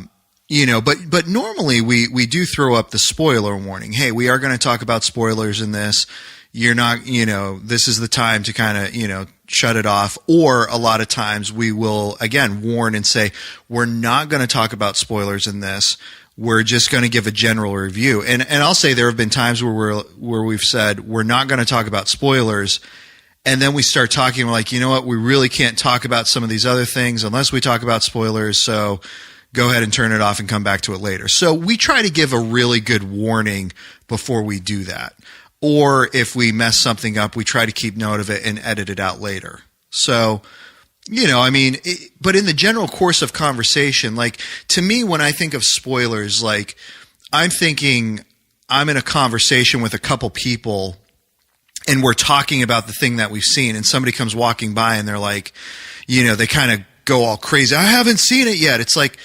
normally we do throw up the spoiler warning. Hey, we are going to talk about spoilers in this. You're not, this is the time to kind of, shut it off. Or a lot of times we will, again, warn and say, we're not going to talk about spoilers in this. We're just going to give a general review. And I'll say there have been times where we've said, we're not going to talk about spoilers. And then we start talking, we're like, you know what? We really can't talk about some of these other things unless we talk about spoilers. So go ahead and turn it off and come back to it later. So we try to give a really good warning before we do that. Or if we mess something up, we try to keep note of it and edit it out later. So, but in the general course of conversation, like, to me, when I think of spoilers, like, I'm thinking I'm in a conversation with a couple people and we're talking about the thing that we've seen, and somebody comes walking by and they're like, they kind of go all crazy. I haven't seen it yet. It's like,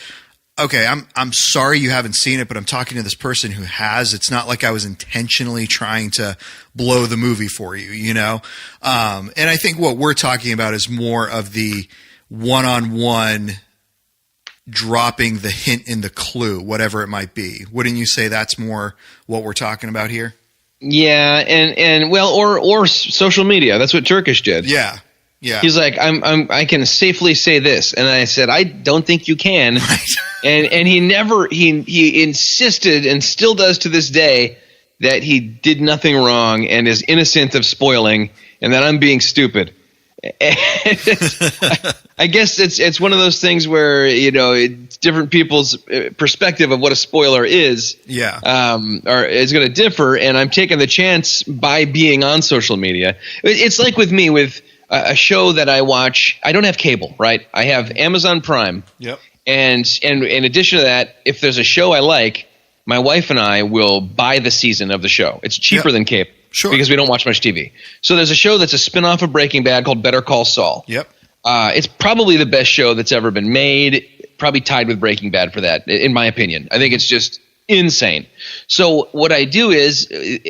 okay, I'm sorry you haven't seen it, but I'm talking to this person who has. It's not like I was intentionally trying to blow the movie for you, And I think what we're talking about is more of the one-on-one dropping the hint in the clue, whatever it might be. Wouldn't you say that's more what we're talking about here? Yeah, and or social media. That's what Turkish did. Yeah. Yeah. He's like, I can safely say this. And I said, I don't think you can. Right. And he insisted, and still does to this day, that he did nothing wrong and is innocent of spoiling, and that I'm being stupid. I guess it's one of those things where, it's different people's perspective of what a spoiler is. Yeah. Or is going to differ. And I'm taking the chance by being on social media. It's like with me, with a show that I watch. I don't have cable, right? I have Amazon Prime. Yep. And in addition to that, if there's a show I like, my wife and I will buy the season of the show. It's cheaper than cable. Sure. Because we don't watch much TV. So there's a show that's a spinoff of Breaking Bad called Better Call Saul. Yep. It's probably the best show that's ever been made, probably tied with Breaking Bad for that, in my opinion. I think it's just insane. So what I do is,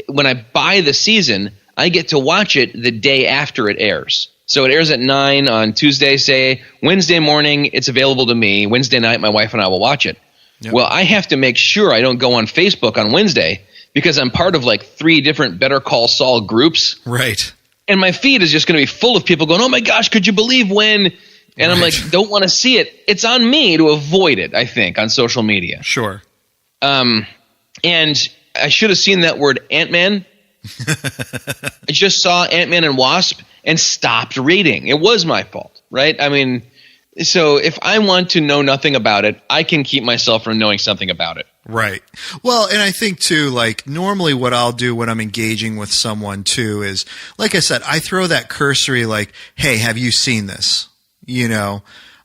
when I buy the season, I get to watch it the day after it airs. So it airs at 9 on Tuesday, say. Wednesday morning, it's available to me. Wednesday night, my wife and I will watch it. Yep. Well, I have to make sure I don't go on Facebook on Wednesday, because I'm part of like 3 different Better Call Saul groups. Right. And my feed is just going to be full of people going, oh my gosh, could you believe when? And I'm like, don't want to see it. It's on me to avoid it, I think, on social media. Sure. And I should have seen that word Ant-Man. I just saw Ant-Man and Wasp and stopped reading. It was my fault, right? I mean, so if I want to know nothing about it, I can keep myself from knowing something about it. Right. Well, and I think too, like, normally what I'll do when I'm engaging with someone too is, like I said, I throw that cursory, like, hey, have you seen this?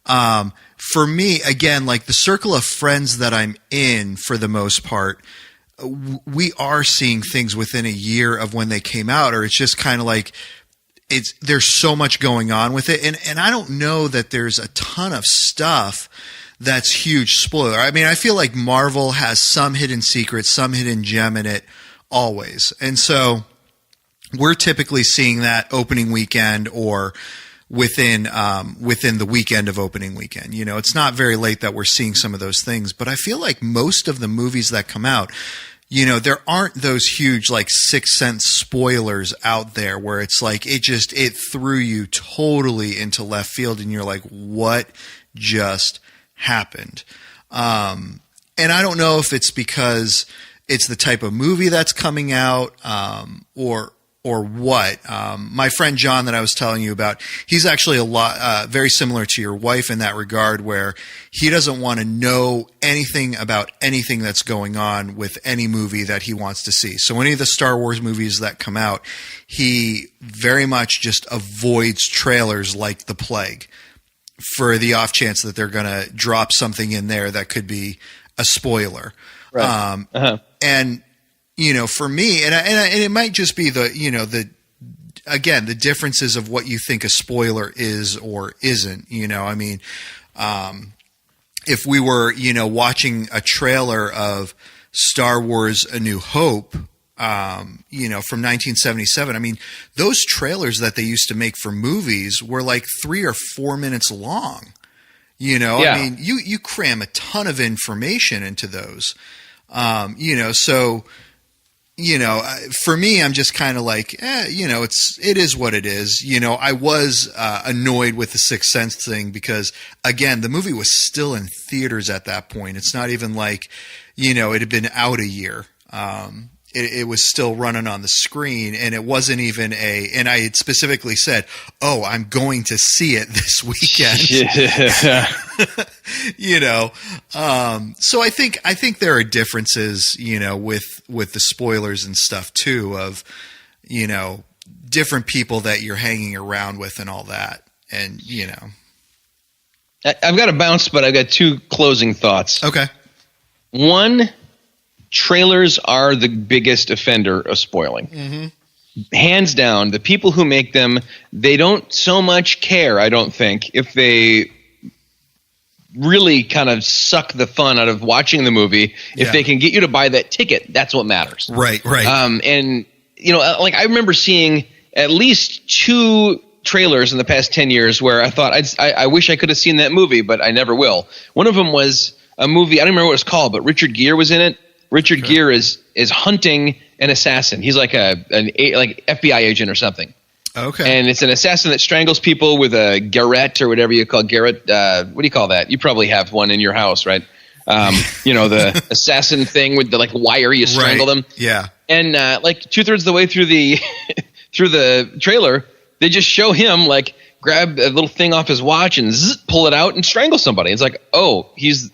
For me, again, like the circle of friends that I'm in, for the most part, we are seeing things within a year of when they came out, or it's just kind of like, there's so much going on with it. And I don't know that there's a ton of stuff that's huge spoiler. I mean, I feel like Marvel has some hidden secret, some hidden gem in it always. And so we're typically seeing that opening weekend or within the weekend of opening weekend. It's not very late that we're seeing some of those things, but I feel like most of the movies that come out, there aren't those huge like Sixth Sense spoilers out there where it's like it threw you totally into left field and you're like, what just happened? And I don't know if it's because it's the type of movie that's coming out, or or what. My friend John that I was telling you about, he's actually very similar to your wife in that regard, where he doesn't want to know anything about anything that's going on with any movie that he wants to see. So any of the Star Wars movies that come out, he very much just avoids trailers like the plague, for the off chance that they're going to drop something in there that could be a spoiler. Right. And, for me, and it might just be the differences of what you think a spoiler is or isn't, if we were, watching a trailer of Star Wars A New Hope, from 1977. Those trailers that they used to make for movies were like 3 or 4 minutes long. Yeah. You cram a ton of information into those. For me, I'm just kind of like, it is what it is. I was annoyed with the Sixth Sense thing because, again, the movie was still in theaters at that point. It's not even like, it had been out a year. It was still running on the screen, and it wasn't even and I had specifically said, "Oh, I'm going to see it this weekend." Yeah. So I think there are differences, with the spoilers and stuff too, of, different people that you're hanging around with and all that, and I've got to bounce, but I've got 2 closing thoughts. Okay. One. Trailers are the biggest offender of spoiling. Mm-hmm. Hands down, the people who make them, they don't so much care, I don't think, if they really kind of suck the fun out of watching the movie. If they can get you to buy that ticket, that's what matters. Right. And, I remember seeing at least 2 trailers in the past 10 years where I thought, I wish I could have seen that movie, but I never will. One of them was a movie, I don't remember what it was called, but Richard Gere was in it. Richard Gere is hunting an assassin. He's like an FBI agent or something. Okay. And it's an assassin that strangles people with a garrote or whatever you call garrote. What do you call that? You probably have one in your house, right? The assassin thing with the wire you strangle them. Yeah. And 2/3 of the way through the through the trailer, they just show him grab a little thing off his watch and pull it out and strangle somebody. It's like, oh, he's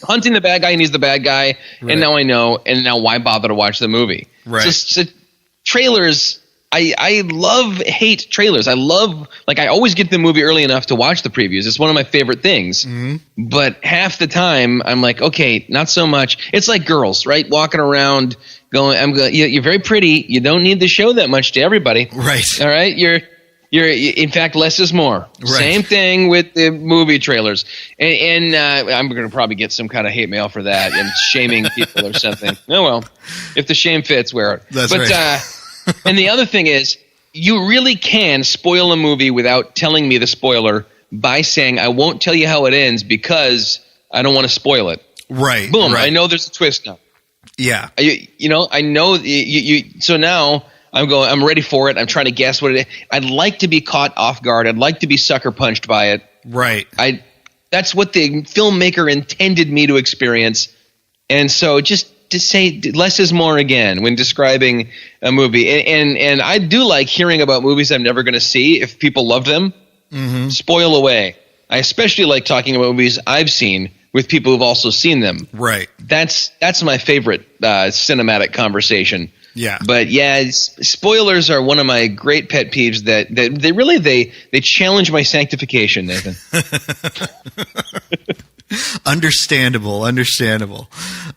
hunting the bad guy and he's the bad guy. Right. And now I know. And now why bother to watch the movie? Right. So trailers, I hate trailers. I love, I always get the movie early enough to watch the previews. It's one of my favorite things. Mm-hmm. But half the time I'm like, okay, not so much. It's like girls, right? Walking around going, you're very pretty. You don't need to show that much to everybody. Right. All right. You're in fact, less is more. Right. Same thing with the movie trailers. And I'm going to probably get some kind of hate mail for that and shaming people or something. Oh, well, if the shame fits, wear it. That's right. And the other thing is, you really can spoil a movie without telling me the spoiler by saying, I won't tell you how it ends because I don't want to spoil it. Right. Boom. Right. I know there's a twist now. Yeah. I know so now I'm ready for it. I'm trying to guess what it is. I'd like to be caught off guard. I'd like to be sucker punched by it. Right. That's what the filmmaker intended me to experience. And so just to say less is more again when describing a movie. And I do like hearing about movies I'm never going to see if people love them. Mm-hmm. Spoil away. I especially like talking about movies I've seen with people who've also seen them. Right. That's my favorite cinematic conversation. Yeah. But spoilers are one of my great pet peeves that they really challenge my sanctification, Nathan. Understandable.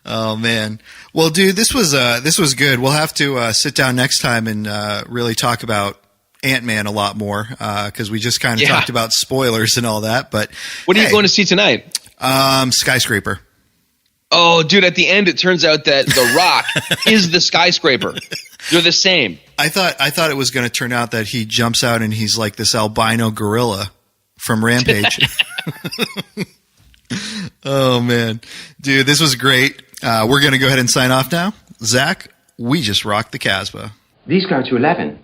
Oh man. Well, dude, this was good. We'll have to sit down next time and really talk about Ant-Man a lot more because we just kind of talked about spoilers and all that. But what are you going to see tonight? Skyscraper. Oh, dude, at the end, it turns out that The Rock is the skyscraper. They're the same. I thought it was going to turn out that he jumps out and he's like this albino gorilla from Rampage. Oh, man. Dude, this was great. We're going to go ahead and sign off now. Zach, we just rocked the Casbah. These go to 11.